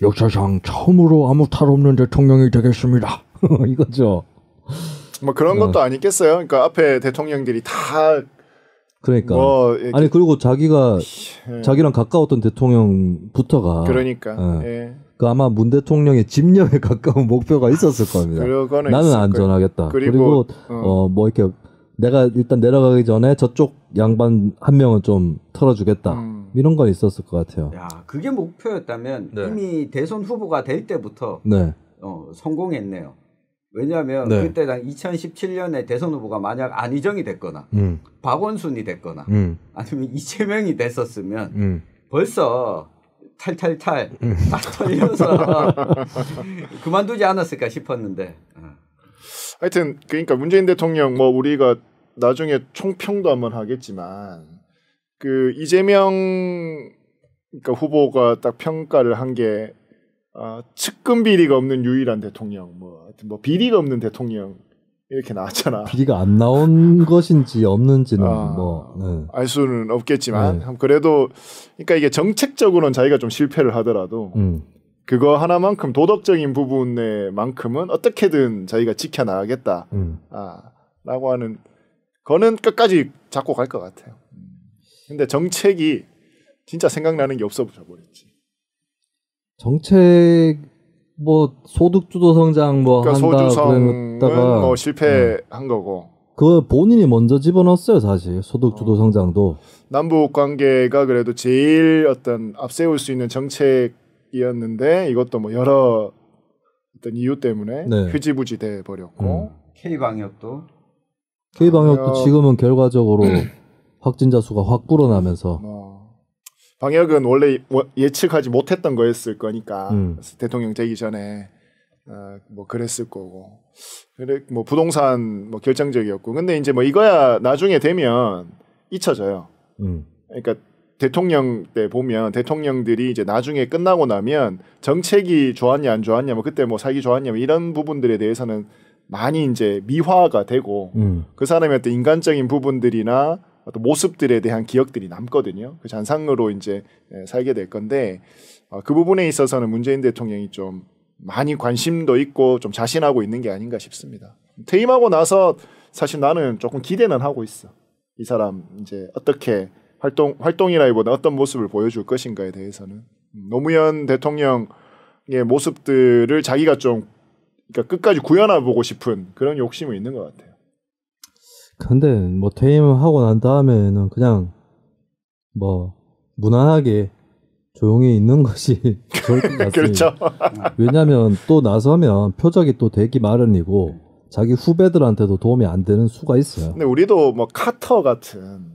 역사상 처음으로 아무 탈 없는 대통령이 되겠습니다. 이거죠. 뭐 그런 것도 아니겠어요. 그러니까 앞에 대통령들이 다 그러니까 아니 그리고 자기랑 가까웠던 대통령부터가 그러니까 예. 그 아마 문 대통령의 집념에 가까운 목표가 있었을 겁니다. 나는 안전하겠다. 그리고 뭐 이렇게 내가 일단 내려가기 전에 저쪽 양반 한 명은 좀 털어주겠다. 이런 건 있었을 것 같아요. 야, 그게 목표였다면 네. 이미 대선 후보가 될 때부터 네. 성공했네요. 왜냐하면 네. 그때 2017년에 대선 후보가 만약 안희정이 됐거나 박원순이 됐거나 아니면 이재명이 됐었으면 벌써 탈탈탈 다 털려서 그만두지 않았을까 싶었는데. 하여튼 그러니까 문재인 대통령 뭐 우리가 나중에 총평도 한번 하겠지만 그 이재명 그러니까 후보가 딱 평가를 한 게 측근 비리가 없는 유일한 대통령, 뭐 하여튼 뭐 비리가 없는 대통령 이렇게 나왔잖아. 비리가 안 나온 것인지 없는지는 알 수는 없겠지만 그래도 그러니까 이게 정책적으로는 자기가 좀 실패를 하더라도 그거 하나만큼 도덕적인 부분에만큼은 어떻게든 자기가 지켜나가겠다. 라고 하는 거는 끝까지 잡고 갈 것 같아요. 근데 정책이 진짜 생각나는 게 없어져 버렸지. 정책 뭐 소득주도 성장 뭐 그러니까 한다 소주성은 그랬다가 뭐 실패한 거고. 그 본인이 먼저 집어넣었어요 사실 소득주도 성장도. 남북 관계가 그래도 제일 어떤 앞세울 수 있는 정책이었는데 이것도 뭐 여러 어떤 이유 때문에 흐지부지 돼 버렸고. K방역도 지금은 결과적으로 확진자 수가 확 불어나면서. 방역은 원래 예측하지 못했던 거였을 거니까 대통령 되기 전에 뭐 그랬을 거고 그래 뭐 부동산 뭐 결정적이었고 근데 이제 뭐 이거야 나중에 되면 잊혀져요. 그러니까 대통령 때 보면 대통령들이 이제 나중에 끝나고 나면 정책이 좋았냐 안 좋았냐 뭐 그때 뭐 살기 좋았냐 뭐 이런 부분들에 대해서는 많이 이제 미화가 되고 그 사람의 어떤 인간적인 부분들이나 어떤 모습들에 대한 기억들이 남거든요. 그 잔상으로 이제 살게 될 건데 그 부분에 있어서는 문재인 대통령이 좀 많이 관심도 있고 좀 자신하고 있는 게 아닌가 싶습니다. 퇴임하고 나서 사실 나는 조금 기대는 하고 있어. 이 사람 이제 어떻게 활동이라기보다 어떤 모습을 보여줄 것인가에 대해서는 노무현 대통령의 모습들을 자기가 좀 그러니까 끝까지 구현해 보고 싶은 그런 욕심이 있는 것 같아요. 근데 뭐 퇴임하고 난 다음에는 그냥 뭐 무난하게 조용히 있는 것이 좋을 것 같습니다. 그렇죠. 왜냐하면 또 나서면 표적이 또 되기 마련이고 자기 후배들한테도 도움이 안 되는 수가 있어요. 근데 우리도 뭐 카터 같은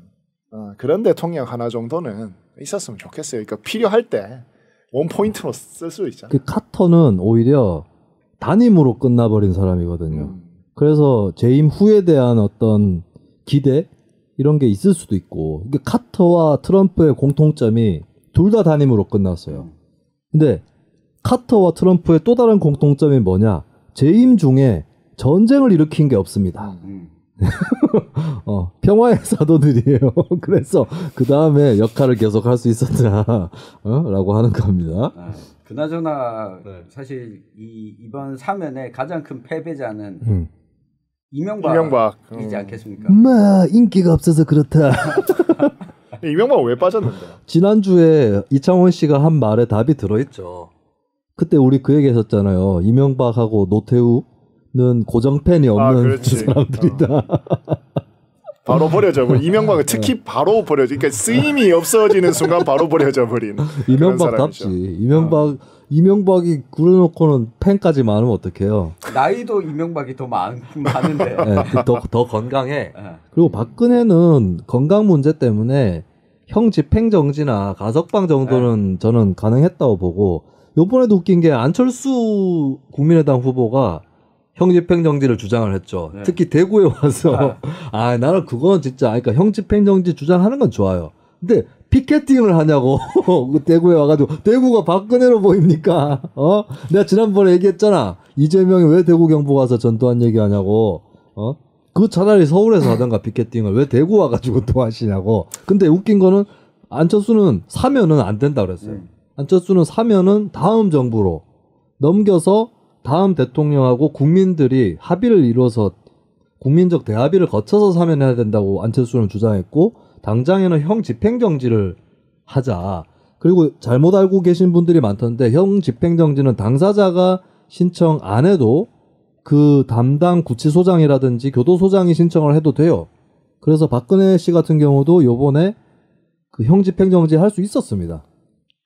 그런 대통령 하나 정도는 있었으면 좋겠어요. 그러니까 필요할 때 원포인트로 쓸 수 있잖아요. 그 카터는 오히려 단임으로 끝나버린 사람이거든요. 그래서 재임 후에 대한 어떤 기대 이런 게 있을 수도 있고 이게 카터와 트럼프의 공통점이 둘 다 단임으로 끝났어요. 근데 카터와 트럼프의 또 다른 공통점이 뭐냐? 재임 중에 전쟁을 일으킨 게 없습니다. 평화의 사도들이에요. 그래서 그 다음에 역할을 계속 할 수 있었다 라고 하는 겁니다. 그나저나 사실 이번 사면의 가장 큰 패배자는 이명박이지 않겠습니까? 인기가 없어서 그렇다. 이명박 왜 빠졌는데? 지난주에 이창원 씨가 한 말에 답이 들어있죠. 그때 우리 그 얘기 했었잖아요. 이명박하고 노태우는 고정팬이 없는 사람들이다. 바로 버려져 버린. 이명박은 특히 바로 버려져. 그러니까 쓰임이 없어지는 순간 바로 버려져 버린. 이명박답지. 이명박이 그래놓고는 팬까지 많으면 어떡해요. 나이도 이명박이 더 많은데. 더 건강해. 그리고 박근혜는 건강 문제 때문에 형 집행정지나 가석방 정도는 저는 가능했다고 보고 요번에도 웃긴 게 안철수 국민의당 후보가 형 집행정지를 주장을 했죠. 특히 대구에 와서 나는 그건 진짜 그러니까 형 집행정지 주장하는 건 좋아요. 근데 피켓팅을 하냐고 대구에 와가지고 대구가 박근혜로 보입니까? 내가 지난번에 얘기했잖아. 이재명이 왜 대구 경북 와서 전두환 얘기하냐고. 그 차라리 서울에서 하던가 피켓팅을 왜 대구 와가지고 또 하시냐고. 근데 웃긴 거는 안철수는 사면은 안 된다 그랬어요. 안철수는 사면은 다음 정부로 넘겨서 다음 대통령하고 국민들이 합의를 이루어서 국민적 대합의를 거쳐서 사면해야 된다고 안철수는 주장했고 당장에는 형 집행정지를 하자. 그리고 잘못 알고 계신 분들이 많던데 형 집행정지는 당사자가 신청 안 해도 그 담당 구치소장이라든지 교도소장이 신청을 해도 돼요. 그래서 박근혜 씨 같은 경우도 요번에 그 형 집행정지 할 수 있었습니다.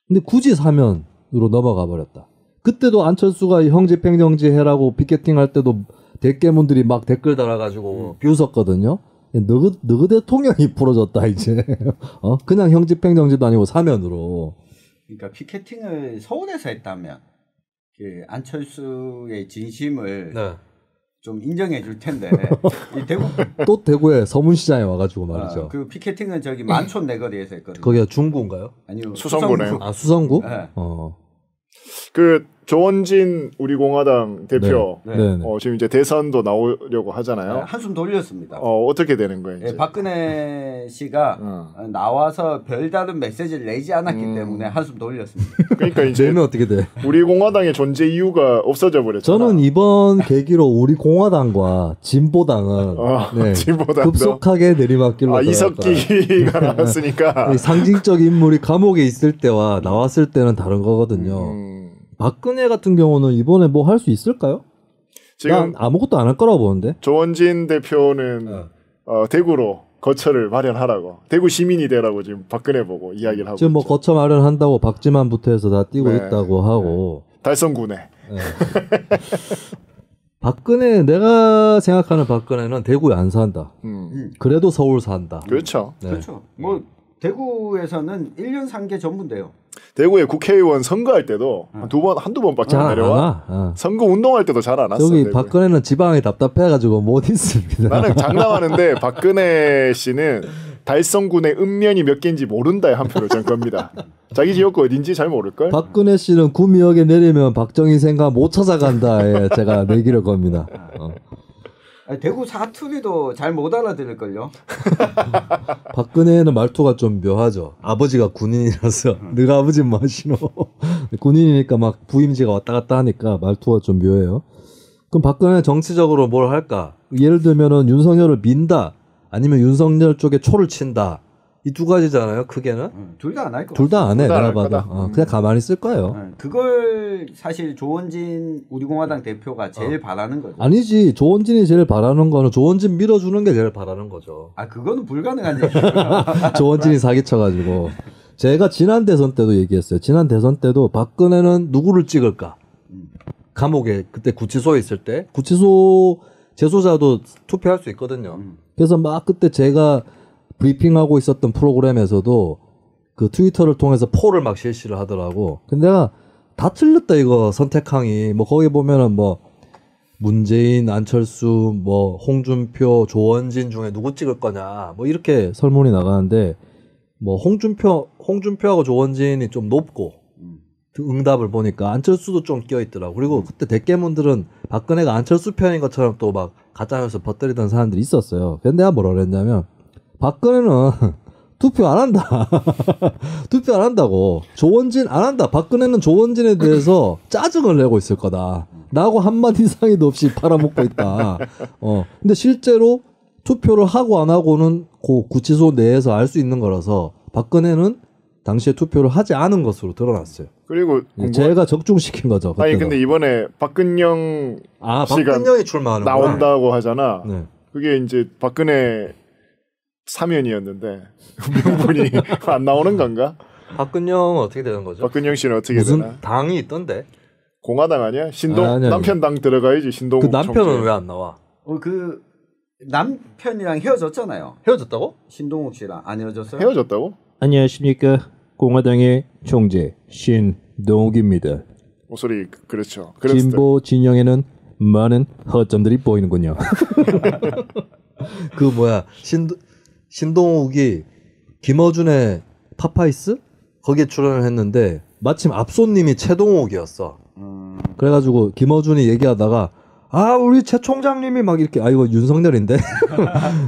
근데 굳이 사면으로 넘어가 버렸다. 그때도 안철수가 형 집행정지 해라고 피켓팅 할 때도 대깨문들이 막 댓글 달아가지고 비웃었거든요. 너그 대통령이 풀어줬다 이제. 그냥 형 집행정지도 아니고 사면으로. 그러니까 피켓팅을 서울에서 했다면 그 안철수의 진심을 네. 좀 인정해 줄 텐데 이 대구 또 대구에 서문시장에 와가지고 말이죠. 그 피켓팅은 저기 만촌 내거리에서 했거든요. 거기가 중구인가요? 아니요 수성구네요. 아 수성구? 네. 그 조원진 우리 공화당 대표 네. 지금 이제 대선도 나오려고 하잖아요. 네, 한숨 돌렸습니다. 어떻게 되는 거예요? 네, 박근혜 씨가 나와서 별다른 메시지를 내지 않았기 때문에 한숨 돌렸습니다. 그러니까 이제 되면 어떻게 돼? 우리 공화당의 존재 이유가 없어져 버렸잖아. 저는 이번 계기로 우리 공화당과 진보당은 진보당도? 급속하게 내리막길로 이석기가 나왔으니까 상징적 인물이 감옥에 있을 때와 나왔을 때는 다른 거거든요. 박근혜 같은 경우는 이번에 뭐 할 수 있을까요? 지금 난 아무것도 안 할 거라고 보는데. 조원진 대표는 대구로 거처를 마련하라고, 대구 시민이 되라고 지금 박근혜 보고 이야기를 하고 지금 뭐 있죠. 거처 마련한다고 박지만부터 해서 다 뛰고 네. 있다고 하고. 달성군에. 박근혜, 내가 생각하는 박근혜는 대구에 안 산다. 그래도 서울 산다. 그렇죠. 네. 그렇죠. 뭐 대구에서는 1년 3개 전부인데요. 대구에 국회의원 선거할 때도 한두 번밖에 안 내려와. 선거 운동할 때도 잘 안 왔어. 여기 대구에. 박근혜는 지방이 답답해가지고 못 있습니다. 나는 장담하는데 박근혜 씨는 달성군의 읍면이 몇 개인지 모른다에 한 표를 전 겁니다. 자기 지역구 어딘지 잘 모를걸? 박근혜 씨는 구미역에 내리면 박정희 생각 못 찾아간다에 제가 내기를 겁니다. 아니, 대구 사투리도 잘 못 알아들을걸요. 박근혜는 말투가 좀 묘하죠. 아버지가 군인이라서 늘 아버지 마시노. 군인이니까 막 부임지가 왔다 갔다 하니까 말투가 좀 묘해요. 그럼 박근혜 정치적으로 뭘 할까? 예를 들면은 윤석열을 민다, 아니면 윤석열 쪽에 초를 친다. 이 두 가지잖아요. 크게는 둘 다 안 할 거. 둘 다 안 해. 내가 봐도 거다. 그냥 가만히 있을 거예요. 그걸 사실 조원진 우리 공화당 대표가 제일 바라는 거죠. 아니지. 조원진이 제일 바라는 거는 조원진 밀어주는 게 제일 바라는 거죠. 그거는 불가능한 얘기예요. 조원진이 사기쳐가지고. 제가 지난 대선 때도 얘기했어요. 지난 대선 때도 박근혜는 누구를 찍을까? 감옥에 그때 구치소에 있을 때 구치소 재소자도 투표할 수 있거든요. 그래서 막 그때 제가 브리핑하고 있었던 프로그램에서도 그 트위터를 통해서 폴을 막 실시를 하더라고. 근데 내가 다 틀렸다 이거 선택항이. 뭐 거기 보면은 뭐 문재인, 안철수, 뭐 홍준표, 조원진 중에 누구 찍을 거냐 뭐 이렇게 설문이 나가는데 뭐 홍준표하고 조원진이 좀 높고 그 응답을 보니까 안철수도 좀 끼어 있더라고. 그리고 그때 대깨문들은 박근혜가 안철수 편인 것처럼 또 막 가짜뉴스 퍼뜨리던 사람들이 있었어요. 근데 내가 뭐라 그랬냐면 박근혜는 투표 안 한다. 투표 안 한다고. 조원진 안 한다. 박근혜는 조원진에 대해서 짜증을 내고 있을 거다. 나하고 한마디 상의도 없이 팔아먹고 있다. 근데 실제로 투표를 하고 안 하고는 그 구치소 내에서 알 수 있는 거라서 박근혜는 당시에 투표를 하지 않은 것으로 드러났어요. 그리고 제가 적중시킨 거죠. 아니 그때는. 근데 이번에 박근영 씨가 박근영이 출마하는 나온다고 하잖아. 네. 그게 이제 박근혜 사면이었는데 명분이 안 나오는 건가? 박근영은 어떻게 되는 거죠? 박근영 씨는 어떻게 무슨 되나? 당이 있던데? 공화당 아니야? 신동 아니. 남편 당 들어가야지. 신동. 그 남편은 왜 안 나와? 그 남편이랑 헤어졌잖아요. 헤어졌다고? 신동욱 씨랑 안 헤어졌어요? 헤어졌다고? 안녕하십니까. 공화당의 총재 신동욱입니다. 목소리 그렇죠. 진보 진영에는 많은 허점들이 보이는군요. 그 뭐야 신동욱이 김어준의 파파이스 거기에 출연을 했는데 마침 앞손님이 최동욱이었어. 그래가지고 김어준이 얘기하다가 우리 최 총장님이 막 이렇게 이거 윤석열인데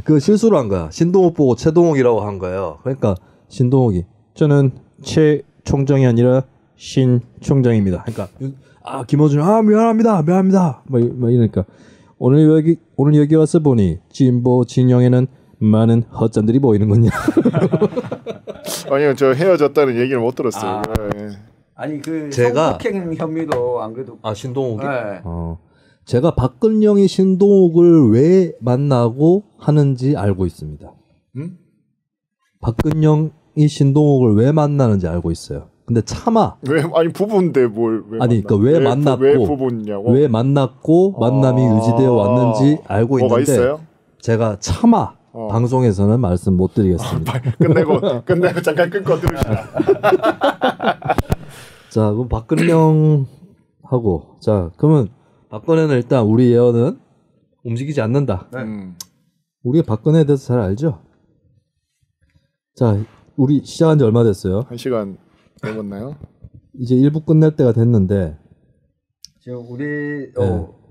그 실수를 한 거야. 신동욱 보고 최동욱이라고 한 거예요. 그러니까 신동욱이 저는 최 총장이 아니라 신 총장입니다. 그러니까 김어준이 미안합니다 막 이러니까 오늘 여기 와서 보니 진보 진영에는 많은 헛점들이 보이는군요. 아니요, 저 헤어졌다는 얘기를 못 들었어요. 아니 그 제가 성폭행 혐의로 안 그래도 신동욱이 네. 제가 박근영이 신동욱을 왜 만나고 하는지 알고 있습니다. 박근영이 신동욱을 왜 만나는지 알고 있어요. 근데 차마 왜 아니 부부인데 뭘 왜 그러니까 왜 만났고 왜 부부냐고 왜 만났고 만남이 유지되어 왔는지 알고 있는데 있어요? 제가 차마 방송에서는 말씀 못 드리겠습니다. 끝내고 잠깐 끊고 들으시라. 자, 그럼 박근영하고 그러면 박근혜는 일단 우리 예언은 움직이지 않는다. 우리가 박근혜에 대해서 잘 알죠? 자, 우리 시작한 지 얼마 됐어요? 1시간 넘었나요? 이제 1부 끝낼 때가 됐는데 지금 우리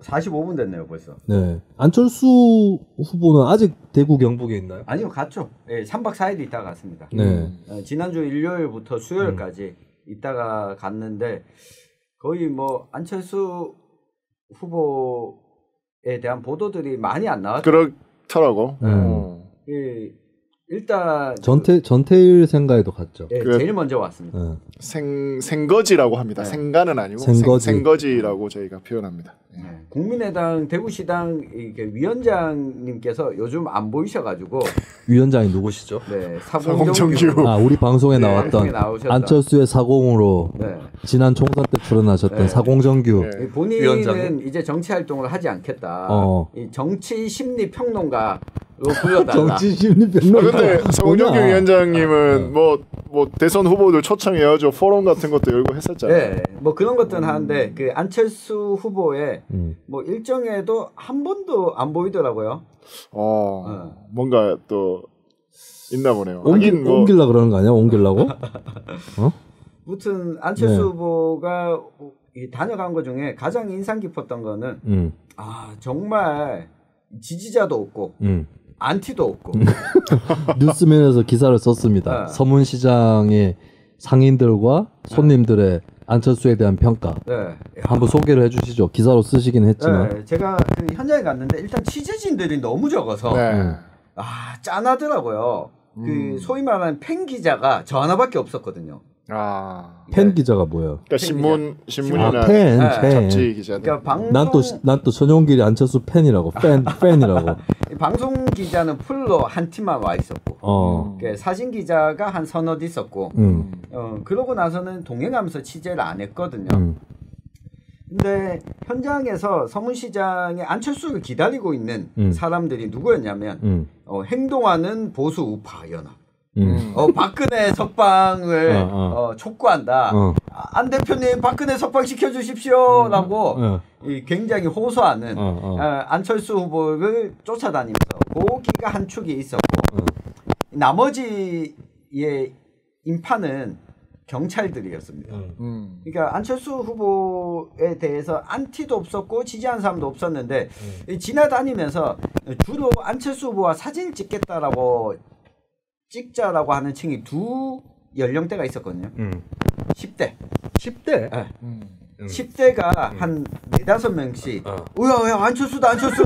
45분 됐네요 벌써. 네. 안철수 후보는 아직 대구 경북에 있나요? 아니요, 갔죠. 3박 4일 있다가 갔습니다. 네. 지난주 일요일부터 수요일까지 있다가 갔는데 거의 뭐 안철수 후보에 대한 보도들이 많이 안 나왔죠. 그렇더라고. 일단 전태일 생가에도 갔죠. 제일 먼저 왔습니다. 생거지라고 합니다. 생가는 아니고 생거지라고 저희가 표현합니다. 국민의당 대구시당 위원장님께서 요즘 안 보이셔가지고 위원장이 누구시죠? 네, 사공정규. 우리 방송에 나왔던 안철수의 사공으로 지난 총선 때 출연하셨던 사공정규 본인은 위원장님. 이제 정치 활동을 하지 않겠다. 이 정치 심리 평론가로 불러달라. 정치 심리 평론가. 근데 사공정규 위원장님은 뭐 대선 후보들 초청해가지고 포럼 같은 것도 열고 했었잖아요. 네, 뭐 그런 것들은 하는데 그 안철수 후보의 뭐 일정에도 한 번도 안 보이더라고요. 뭔가 또 있나 보네요. 옮길라 그러는 거 아니야? 옮기려고? 무튼 안철수 후보가 다녀간 것 중에 가장 인상 깊었던 거는 정말 지지자도 없고 안티도 없고 뉴스면에서 기사를 썼습니다. 서문시장의 상인들과 손님들의 안철수에 대한 평가. 한번 소개를 해주시죠. 기사로 쓰시긴 했지만. 제가 그 현장에 갔는데 일단 취재진들이 너무 적어서 짠하더라고요. 그 소위 말하는 팬 기자가 저 하나밖에 없었거든요. 팬 기자가 뭐예요? 그러니까 신문이나 팬. 잡지 기자. 그러니까 난 또 전용길이 안철수 팬이라고 팬이라고. 방송 기자는 풀로 한 팀만 와 있었고, 그러니까 사진 기자가 한 서너 있었고, 그러고 나서는 동행하면서 취재를 안 했거든요. 근데 현장에서 서문시장의 안철수를 기다리고 있는 사람들이 누구였냐면 행동하는 보수 우파 연합. 박근혜 석방을 촉구한다. 안 대표님 박근혜 석방 시켜주십시오라고 굉장히 호소하는 안철수 후보를 쫓아다니면서 거기가 한 축이 있었고 나머지의 인파는 경찰들이었습니다. 그러니까 안철수 후보에 대해서 안티도 없었고 지지하는 사람도 없었는데 지나다니면서 주로 안철수 후보와 사진을 찍자라고 하는 층이 두 연령대가 있었거든요. 10대. 10대? 네. 10대가 한 4-5명씩 야 안철수다 안철수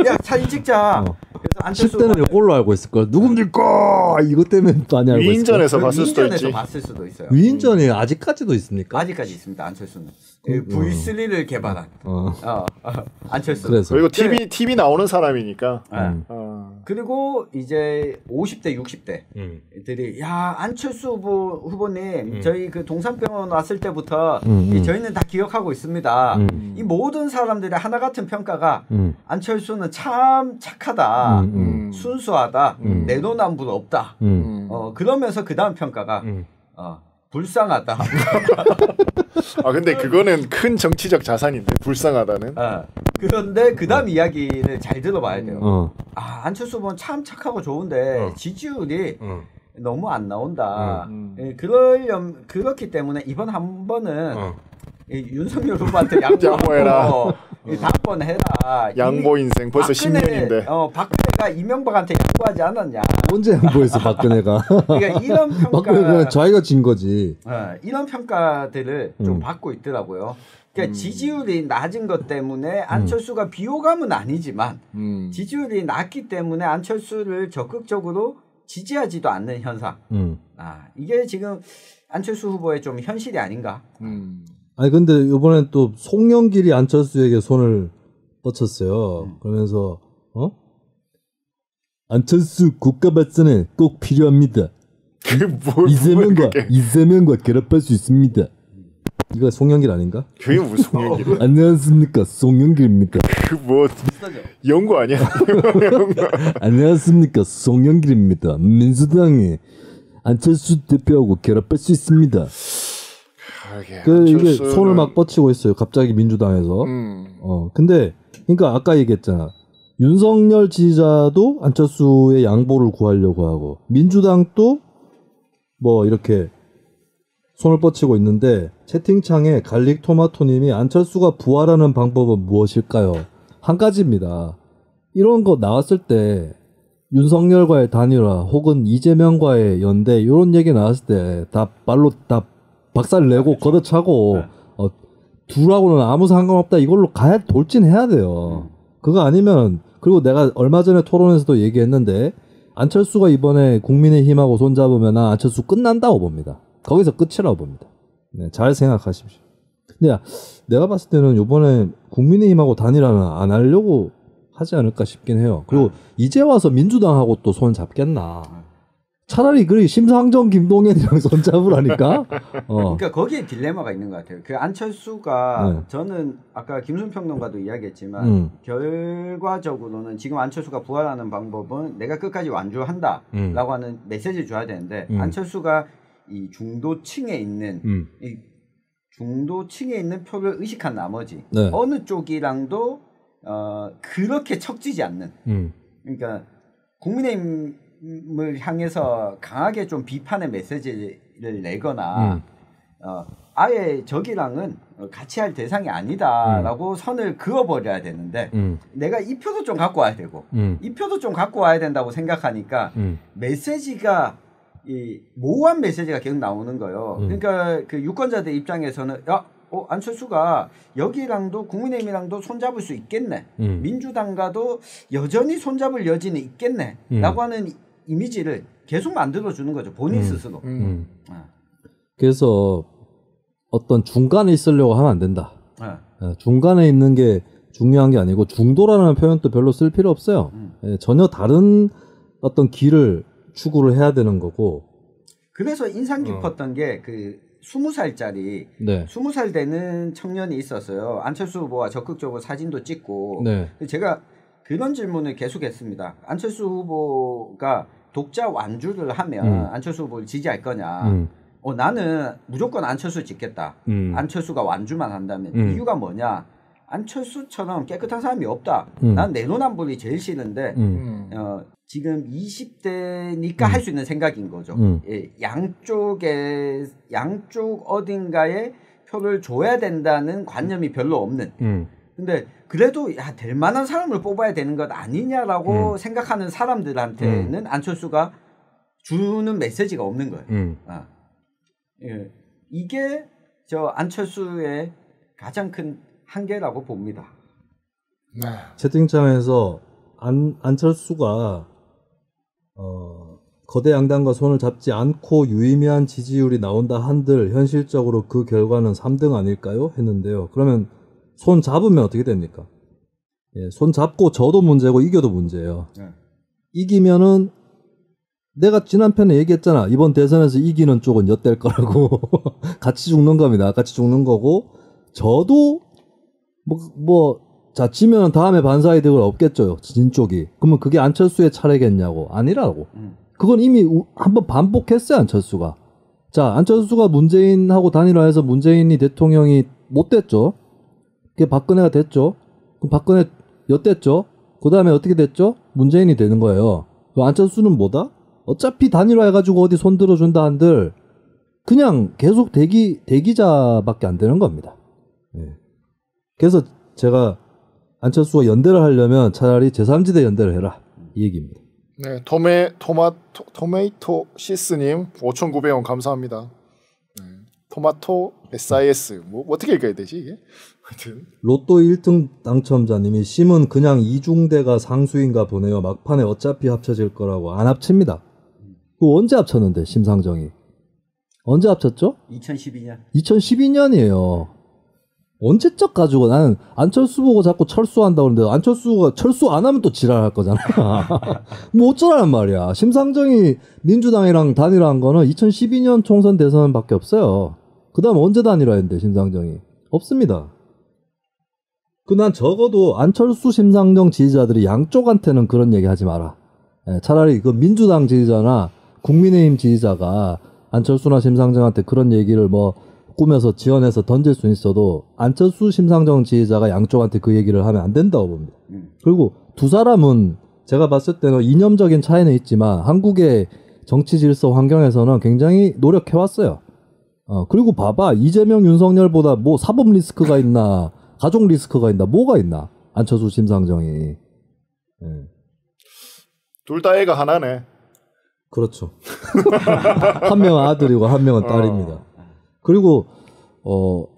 야 사진 찍자. 그래서 안철수 10대는 이걸로 알고 있을 거야. 누굽니까? 이것 때문에 많이 알고 있을 거야. 위인전에서 봤을 수도 있지. 봤을 수도 있어요. 위인전이 아직까지도 있습니까? 아직까지 있습니다. 안철수는 V3를 개발한 안철수. 그리고 TV 나오는 사람이니까. 그리고 이제 50대 60대들이 야 안철수 후보님 저희 그 동산병원 왔을 때부터 저희는 다 기억하고 있습니다. 이 모든 사람들의 하나 같은 평가가 안철수는 참 착하다, 순수하다, 내로남불 없다. 그러면서 그 다음 평가가 불쌍하다. 근데 그거는 큰 정치적 자산인데 불쌍하다는. 그런데 그 다음 이야기를 잘 들어봐야 돼요. 안철수 후보는 참 착하고 좋은데 지지율이 너무 안 나온다. 그렇기 때문에 이번 한 번은 윤석열 후보한테 양보해라. 다음번 해라. 양보 인생 벌써 10년인데. 박근혜가 이명박한테 양보하지 않았냐. 언제 양보했어 박근혜가? 그러니까 이런 박근혜가 자기가 진 거지. 이런 평가들을 좀 받고 있더라고요. 그러니까 지지율이 낮은 것 때문에 안철수가 비호감은 아니지만 지지율이 낮기 때문에 안철수를 적극적으로 지지하지도 않는 현상. 이게 지금 안철수 후보의 좀 현실이 아닌가. 아니 근데 이번엔 또 송영길이 안철수에게 손을 뻗쳤어요. 그러면서 안철수 국가 발전에 꼭 필요합니다. 이재명과 결합할 수 있습니다. 이거 송영길 아닌가? 그게 무슨 송영길이야? 안녕하십니까 송영길입니다. 뭐 연구 아니야? 안녕하십니까 송영길입니다. 민주당이 안철수 대표하고 결합할 수 있습니다. 이게 손을 막 뻗치고 있어요. 갑자기 민주당에서. 근데 그러니까 아까 얘기했잖아. 윤석열 지지자도 안철수의 양보를 구하려고 하고 민주당도 뭐 이렇게 손을 뻗치고 있는데 채팅창에 갈릭 토마토님이 안철수가 부활하는 방법은 무엇일까요? 한 가지입니다. 이런 거 나왔을 때 윤석열과의 단일화 혹은 이재명과의 연대 이런 얘기 나왔을 때 다 말로 다 박살 내고 걷어차고 둘하고는 아무 상관없다 이걸로 가야 돌진해야 돼요. 그거 아니면 그리고 내가 얼마 전에 토론에서도 얘기했는데 안철수가 이번에 국민의힘하고 손잡으면 안철수 끝난다고 봅니다. 거기서 끝이라고 봅니다. 네, 잘 생각하십시오. 근데 내가 봤을 때는 이번에 국민의힘하고 단일화는 안 하려고 하지 않을까 싶긴 해요. 그리고 이제 와서 민주당하고 또 손 잡겠나. 차라리 그리 심상정 김동연이랑 손잡으라니까. 그러니까 거기에 딜레마가 있는 것 같아요. 그 안철수가 저는 아까 김순 평론가도 이야기했지만 결과적으로는 지금 안철수가 부활하는 방법은 내가 끝까지 완주한다라고 하는 메시지를 줘야 되는데 안철수가 이 중도층에 있는 표를 의식한 나머지 어느 쪽이랑도 그렇게 척지지 않는 그러니까 국민의힘을 향해서 강하게 좀 비판의 메시지를 내거나 아예 저기랑은 같이 할 대상이 아니다라고 선을 그어버려야 되는데 내가 이 표도 좀 갖고 와야 되고 이 표도 좀 갖고 와야 된다고 생각하니까 메시지가 이 모호한 메시지가 계속 나오는 거예요. 그러니까 그 유권자들 입장에서는 안철수가 여기랑도 국민의힘이랑도 손잡을 수 있겠네. 민주당과도 여전히 손잡을 여지는 있겠네. 라고 하는 이미지를 계속 만들어주는 거죠. 본인 스스로. 그래서 어떤 중간에 있으려고 하면 안 된다. 중간에 있는 게 중요한 게 아니고 중도라는 표현도 별로 쓸 필요 없어요. 전혀 다른 어떤 길을 추구를 해야 되는 거고. 그래서 인상 깊었던 게 그 20살짜리 20살 되는 청년이 있었어요. 안철수 후보와 적극적으로 사진도 찍고. 제가 그런 질문을 계속했습니다. 안철수 후보가 독자 완주를 하면 안철수 후보를 지지할 거냐. 나는 무조건 안철수 찍겠다. 안철수가 완주만 한다면. 이유가 뭐냐. 안철수처럼 깨끗한 사람이 없다. 난 내로남불이 제일 싫은데 지금 20대니까 할 수 있는 생각인 거죠. 양쪽 어딘가에 표를 줘야 된다는 관념이 별로 없는. 근데 그래도 될 만한 사람을 뽑아야 되는 것 아니냐라고 생각하는 사람들한테는 안철수가 주는 메시지가 없는 거예요. 이게 저 안철수의 가장 큰 한계라고 봅니다. 채팅창에서 안철수가 거대 양당과 손을 잡지 않고 유의미한 지지율이 나온다 한들 현실적으로 그 결과는 3등 아닐까요? 했는데요. 그러면 손 잡으면 어떻게 됩니까? 손 잡고 져도 문제고 이겨도 문제예요. 이기면은 내가 지난 편에 얘기했잖아. 이번 대선에서 이기는 쪽은 엿될 거라고. 같이 죽는 겁니다. 같이 죽는 거고 저도 자, 지면 다음에 반사이득을 없겠죠. 진 쪽이. 그러면 그게 안철수의 차례겠냐고. 아니라고. 그건 이미 한번 반복했어요, 안철수가. 자, 안철수가 문재인하고 단일화해서 문재인이 대통령이 못 됐죠. 그게 박근혜가 됐죠. 그럼 박근혜 엿됐죠. 그 다음에 어떻게 됐죠? 문재인이 되는 거예요. 안철수는 뭐다? 어차피 단일화해가지고 어디 손 들어준다 한들 그냥 계속 대기자밖에 안 되는 겁니다. 네. 그래서 제가 안철수가 연대를 하려면 차라리 제3지대 연대를 해라 이 얘기입니다. 네, 토메이토 시스님 5,900원 감사합니다. 네, 토마토 SIS 뭐 어떻게 읽어야 되지 이게? 하여튼 로또 1등 당첨자님이 심은 그냥 이중대가 상수인가 보네요. 막판에 어차피 합쳐질 거라고 안 합칩니다. 그거 언제 합쳤는데 심상정이? 언제 합쳤죠? 2012년. 2012년이에요. 언제적 가지고 나는 안철수 보고 자꾸 철수한다고 그러는데 안철수가 철수 안 하면 또 지랄할 거잖아. 뭐 어쩌라는 말이야. 심상정이 민주당이랑 단일화한 거는 2012년 총선 대선밖에 없어요. 그 다음 언제 단일화했는데 심상정이? 없습니다. 난 적어도 안철수 심상정 지지자들이 양쪽한테는 그런 얘기 하지 마라. 차라리 그 민주당 지지자나 국민의힘 지지자가 안철수나 심상정한테 그런 얘기를 뭐 꾸며서 지원해서 던질 수 있어도 안철수 심상정 지지자가 양쪽한테 그 얘기를 하면 안 된다고 봅니다. 그리고 두 사람은 제가 봤을 때는 이념적인 차이는 있지만 한국의 정치 질서 환경에서는 굉장히 노력해왔어요. 그리고 봐봐 이재명 윤석열보다 뭐 사법 리스크가 있나 가족 리스크가 있나 뭐가 있나 안철수 심상정이. 둘 다 애가 하나네. 그렇죠. 한 명은 아들이고 한 명은 딸입니다. 그리고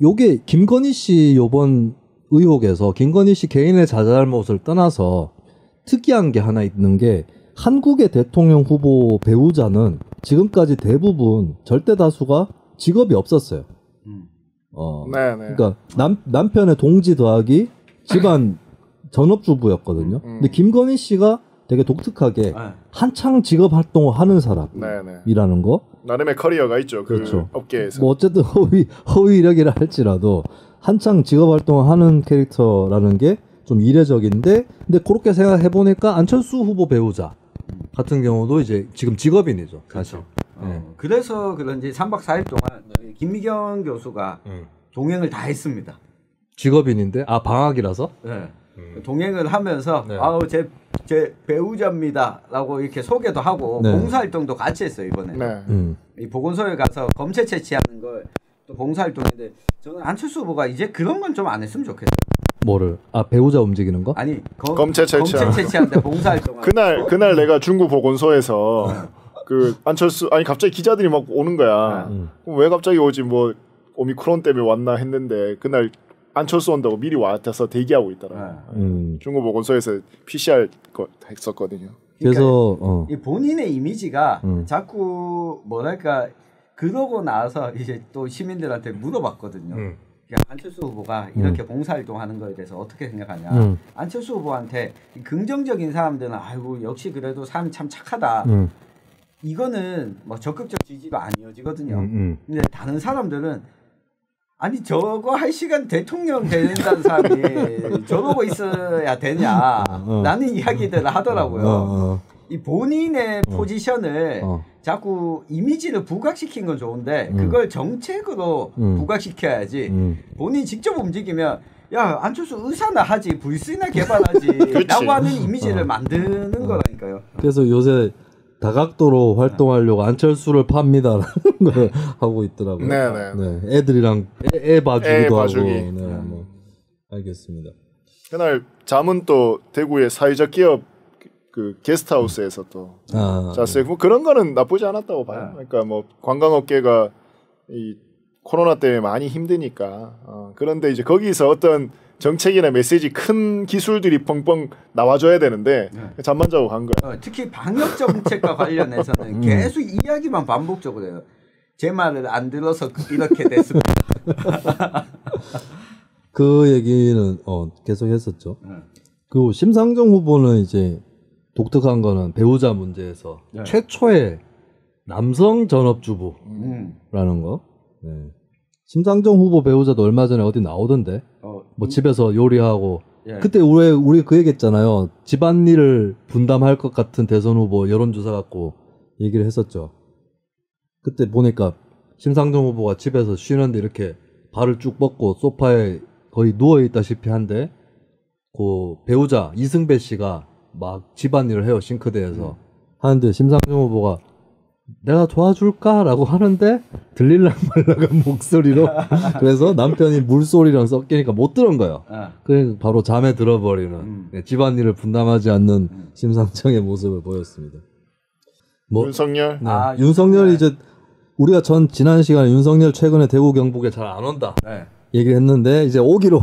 요게 김건희 씨 요번 의혹에서 김건희 씨 개인의 자잘못을 떠나서 특이한 게 하나 있는 게 한국의 대통령 후보 배우자는 지금까지 대부분 절대 다수가 직업이 없었어요. 네네. 그러니까 남편의 동지 더하기 집안 전업주부였거든요. 근데 김건희 씨가 되게 독특하게 한창 직업 활동을 하는 사람이라는 거. 나름의 커리어가 있죠. 그 그렇죠. 업계에서. 뭐 어쨌든 허위 이력이라 할지라도 한창 직업 활동을 하는 캐릭터라는 게 좀 이례적인데, 근데 그렇게 생각해 보니까 안철수 후보 배우자 같은 경우도 이제 지금 직업인이죠. 사실. 그래서 그런지 3박 4일 동안 김미경 교수가 동행을 다 했습니다. 직업인인데 방학이라서? 네. 동행을 하면서 네. 아우 제 배우자입니다라고 이렇게 소개도 하고 네. 봉사활동도 같이 했어요 이번에. 네. 이 보건소에 가서 검체 채취하는 걸 또 봉사활동인데 저는 안철수 후보가 이제 그런 건 좀 안 했으면 좋겠어요. 뭐를? 배우자 움직이는 거? 아니 검체 채취하는데 봉사활동. 그날 내가 중구 보건소에서 그 안철수 갑자기 기자들이 막 오는 거야. 그럼 왜 갑자기 오지 뭐 오미크론 때문에 왔나 했는데 그날 안철수 온다고 미리 와서 대기하고 있더라. 중구 보건소에서 PCR 했었거든요. 그래서 이 본인의 이미지가 자꾸 뭐랄까 그러고 나서 이제 또 시민들한테 물어봤거든요. 안철수 후보가 이렇게 봉사활동하는 거에 대해서 어떻게 생각하냐. 안철수 후보한테 긍정적인 사람들은 아이고 역시 그래도 사람 참 착하다. 이거는 뭐 적극적 지지가 안 이어지거든요. 근데 다른 사람들은 아니 저거 할 시간 대통령 된다는 사람이 저러고 있어야 되냐 라는 이야기들을 하더라고요. 이 본인의 포지션을 자꾸 이미지를 부각시킨 건 좋은데 그걸 정책으로 부각시켜야지. 본인이 직접 움직이면 야 안철수 의사나 하지 불씨나 개발하지 라고 하는 이미지를 만드는 거라니까요. 그래서 요새 다각도로 활동하려고 안철수를 팝니다라는 걸 하고 있더라고요. 네네. 네, 애들이랑 애 봐주기도 하고. 네, 뭐 알겠습니다. 그날 잠은 또 대구의 사회적 기업 그 게스트하우스에서 또 잤어요. 뭐 그런 거는 나쁘지 않았다고 봐요. 그러니까 뭐 관광업계가 이 코로나 때문에 많이 힘드니까 그런데 이제 거기서 어떤 정책이나 메시지 큰 기술들이 뻥뻥 나와줘야 되는데 잠만 자고 간 거야. 특히 방역 정책과 관련해서는 계속 이야기만 반복적으로 해요. 제 말을 안 들어서 이렇게 됐습니다. 그 얘기는 계속 했었죠. 그리고 심상정 후보는 이제 독특한 거는 배우자 문제에서 최초의 남성 전업주부라는 거. 네. 심상정 후보 배우자도 얼마 전에 어디 나오던데. 뭐 집에서 요리하고. 그때 우리 그 얘기했잖아요. 집안일을 분담할 것 같은 대선 후보 여론조사 갖고 얘기를 했었죠. 그때 보니까 심상정 후보가 집에서 쉬는데 이렇게 발을 쭉 뻗고 소파에 거의 누워 있다시피 한데 그 배우자 이승배 씨가 막 집안일을 해요. 싱크대에서 하는데 심상정 후보가 내가 도와줄까라고 하는데 들릴랑 말랑한 목소리로 그래서 남편이 물소리랑 섞이니까 못 들은 거예요. 그래서 바로 잠에 들어버리는 집안일을 분담하지 않는 심상정의 모습을 보였습니다. 뭐, 윤석열? 네. 윤석열이 이제 우리가 지난 시간에 윤석열 최근에 대구 경북에 잘 안 온다 얘기를 했는데 이제 오기로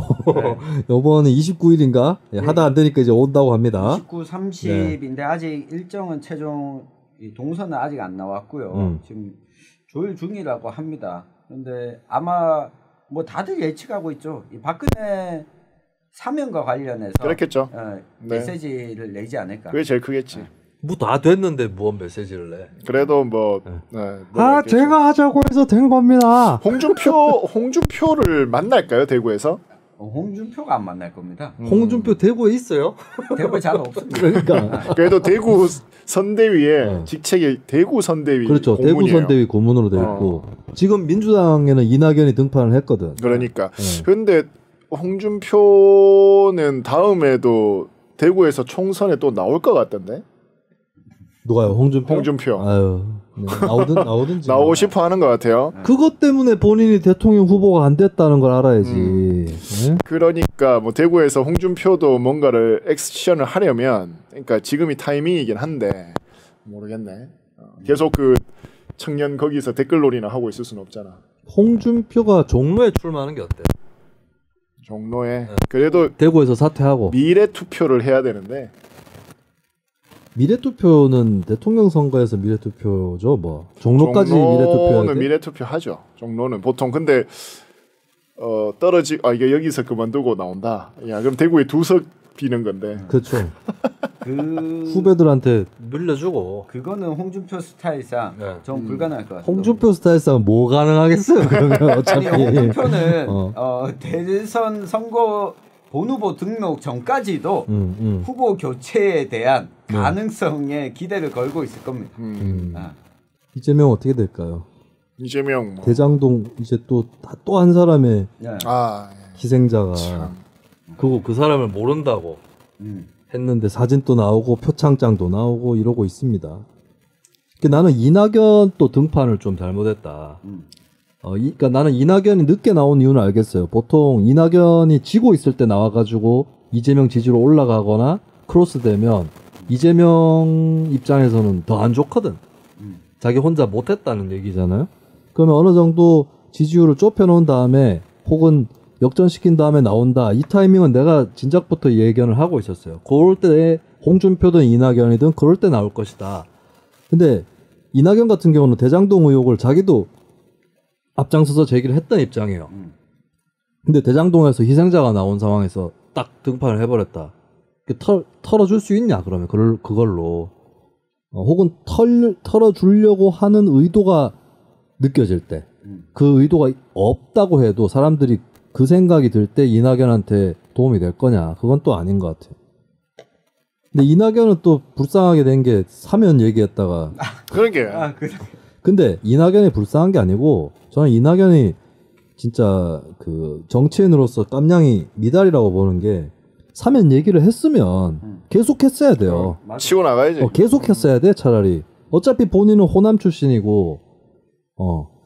이번에 29일인가 하다 안 되니까 이제 온다고 합니다. 29, 30인데 아직 일정은 최종 동선은 아직 안 나왔고요. 지금 조율 중이라고 합니다. 그런데 아마 뭐 다들 예측하고 있죠. 이 박근혜 사면과 관련해서 그렇겠죠. 메시지를 내지 않을까. 그게 제일 크겠지. 뭐 다 됐는데 뭔 메시지를 내? 그래도 뭐 제가 하자고 해서 된 겁니다. 홍준표를 만날까요 대구에서? 홍준표가 안 만날 겁니다. 홍준표 대구에 있어요? 대구에 잘 없습니다. 그러니까 그래도 대구 선대위에 직책이 대구 선대위 그렇죠. 고문이에요. 대구 선대위 고문으로 돼 있고 지금 민주당에는 이낙연이 등판을 했거든. 그러니까 그런데 홍준표는 다음에도 대구에서 총선에 또 나올 것 같던데. 누가요? 홍준표? 아유, 나오든지. 나오고 싶어 하는 것 같아요. 그것 때문에 본인이 대통령 후보가 안 됐다는 걸 알아야지. 네? 그러니까 뭐 대구에서 홍준표도 뭔가를 액션을 하려면, 그러니까 지금이 타이밍이긴 한데 모르겠네. 계속 그 청년 거기서 댓글놀이나 하고 있을 수는 없잖아. 홍준표가 종로에 출마하는 게 어때? 종로에 그래도 대구에서 사퇴하고 미래 투표를 해야 되는데. 미래투표는 대통령 선거에서 미래투표죠, 뭐 종로까지 종로는 미래투표 하죠. 종로는 보통 근데 이게 여기서 그만두고 나온다. 야 그럼 대구에 2석 비는 건데. 그렇죠. 후배들한테 물려주고. 그거는 홍준표 스타일상 좀 불가능할 것 같아요. 홍준표 스타일상 뭐 가능하겠어요? 그러면 어차피 아니, 홍준표는 대선 선거 본후보 등록 전까지도 후보 교체에 대한 가능성에 기대를 걸고 있을 겁니다. 이재명 어떻게 될까요? 이재명 뭐. 대장동 이제 또 한 사람의 희생자가 그거 그 사람을 모른다고 했는데 사진도 나오고 표창장도 나오고 이러고 있습니다. 나는 이낙연 또 등판을 좀 잘못했다. 그러니까 나는 이낙연이 늦게 나온 이유는 알겠어요. 보통 이낙연이 지고 있을 때 나와가지고 이재명 지지로 올라가거나 크로스되면 이재명 입장에서는 더 안 좋거든. 자기 혼자 못했다는 얘기잖아요. 그러면 어느 정도 지지율을 좁혀놓은 다음에 혹은 역전시킨 다음에 나온다. 이 타이밍은 내가 진작부터 예견을 하고 있었어요. 그럴 때 홍준표든 이낙연이든 그럴 때 나올 것이다. 근데 이낙연 같은 경우는 대장동 의혹을 자기도 앞장서서 제기를 했던 입장이에요. 근데 대장동에서 희생자가 나온 상황에서 딱 등판을 해버렸다. 털어줄 수 있냐 그러면 그걸로 혹은 털어주려고 하는 의도가 느껴질 때 그 의도가 없다고 해도 사람들이 그 생각이 들 때 이낙연한테 도움이 될 거냐 그건 또 아닌 것 같아요. 근데 이낙연은 또 불쌍하게 된 게 사면 얘기했다가 그러게. 근데 이낙연이 불쌍한 게 아니고 저는 이낙연이 진짜 그 정치인으로서 깜냥이 미달이라고 보는 게 사면 얘기를 했으면 계속 했어야 돼요. 치고 나가야지. 계속 했어야 돼 차라리. 어차피 본인은 호남 출신이고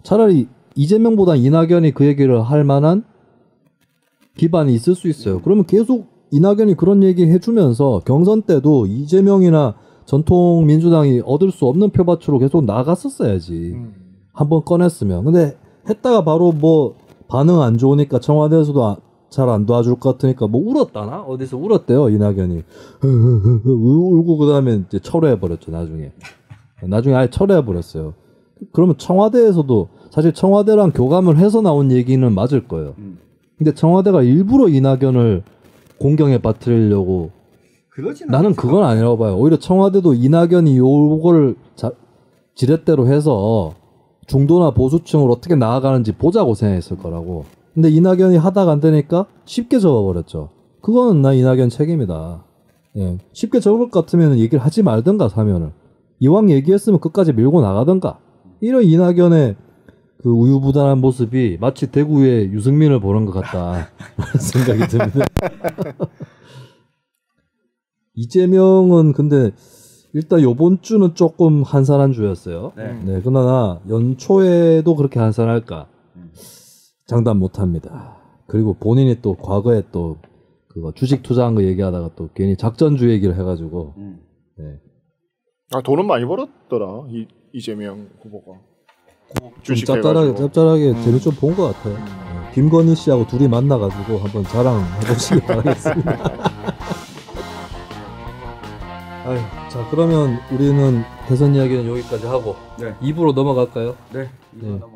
차라리 이재명보다 이낙연이 그 얘기를 할 만한 기반이 있을 수 있어요. 그러면 계속 이낙연이 그런 얘기 해주면서 경선 때도 이재명이나 전통 민주당이 얻을 수 없는 표밭으로 계속 나갔었어야지. 한번 꺼냈으면. 근데 했다가 바로 뭐 반응 안 좋으니까 청와대에서도 잘 안 도와줄 것 같으니까 뭐 울었다나? 어디서 울었대요 이낙연이. 울고 그 다음에 이제 철회해버렸죠 나중에 아예 철회해버렸어요. 그러면 청와대에서도 사실 청와대랑 교감을 해서 나온 얘기는 맞을 거예요. 근데 청와대가 일부러 이낙연을 공경에 빠뜨리려고 나는 그건 아니라고 봐요. 오히려 청와대도 이낙연이 요거를 지렛대로 해서 중도나 보수층을 어떻게 나아가는지 보자고 생각했을 거라고. 근데 이낙연이 하다가 안 되니까 쉽게 접어버렸죠. 그거는 나 이낙연 책임이다. 예. 쉽게 접을 것 같으면 얘기를 하지 말든가 사면을. 이왕 얘기했으면 끝까지 밀고 나가든가. 이런 이낙연의 그 우유부단한 모습이 마치 대구의 유승민을 보는 것 같다 생각이 듭니다. 이재명은 근데 일단 요번 주는 조금 한산한 주였어요. 네. 그러나 연초에도 그렇게 한산할까 장담 못합니다. 그리고 본인이 또 과거에 또 그거 주식 투자한 거 얘기하다가 또 괜히 작전주 얘기를 해가지고. 네. 아 돈은 많이 벌었더라 이재명 후보가. 좀 짭짤하게 재미 좀 본 것 같아요. 김건희 씨하고 둘이 만나가지고 한번 자랑해보시기 바라겠습니다. 아유, 자 그러면 우리는 대선 이야기는 여기까지 하고 2부로 넘어갈까요? 네. 2부로 넘어갈까요?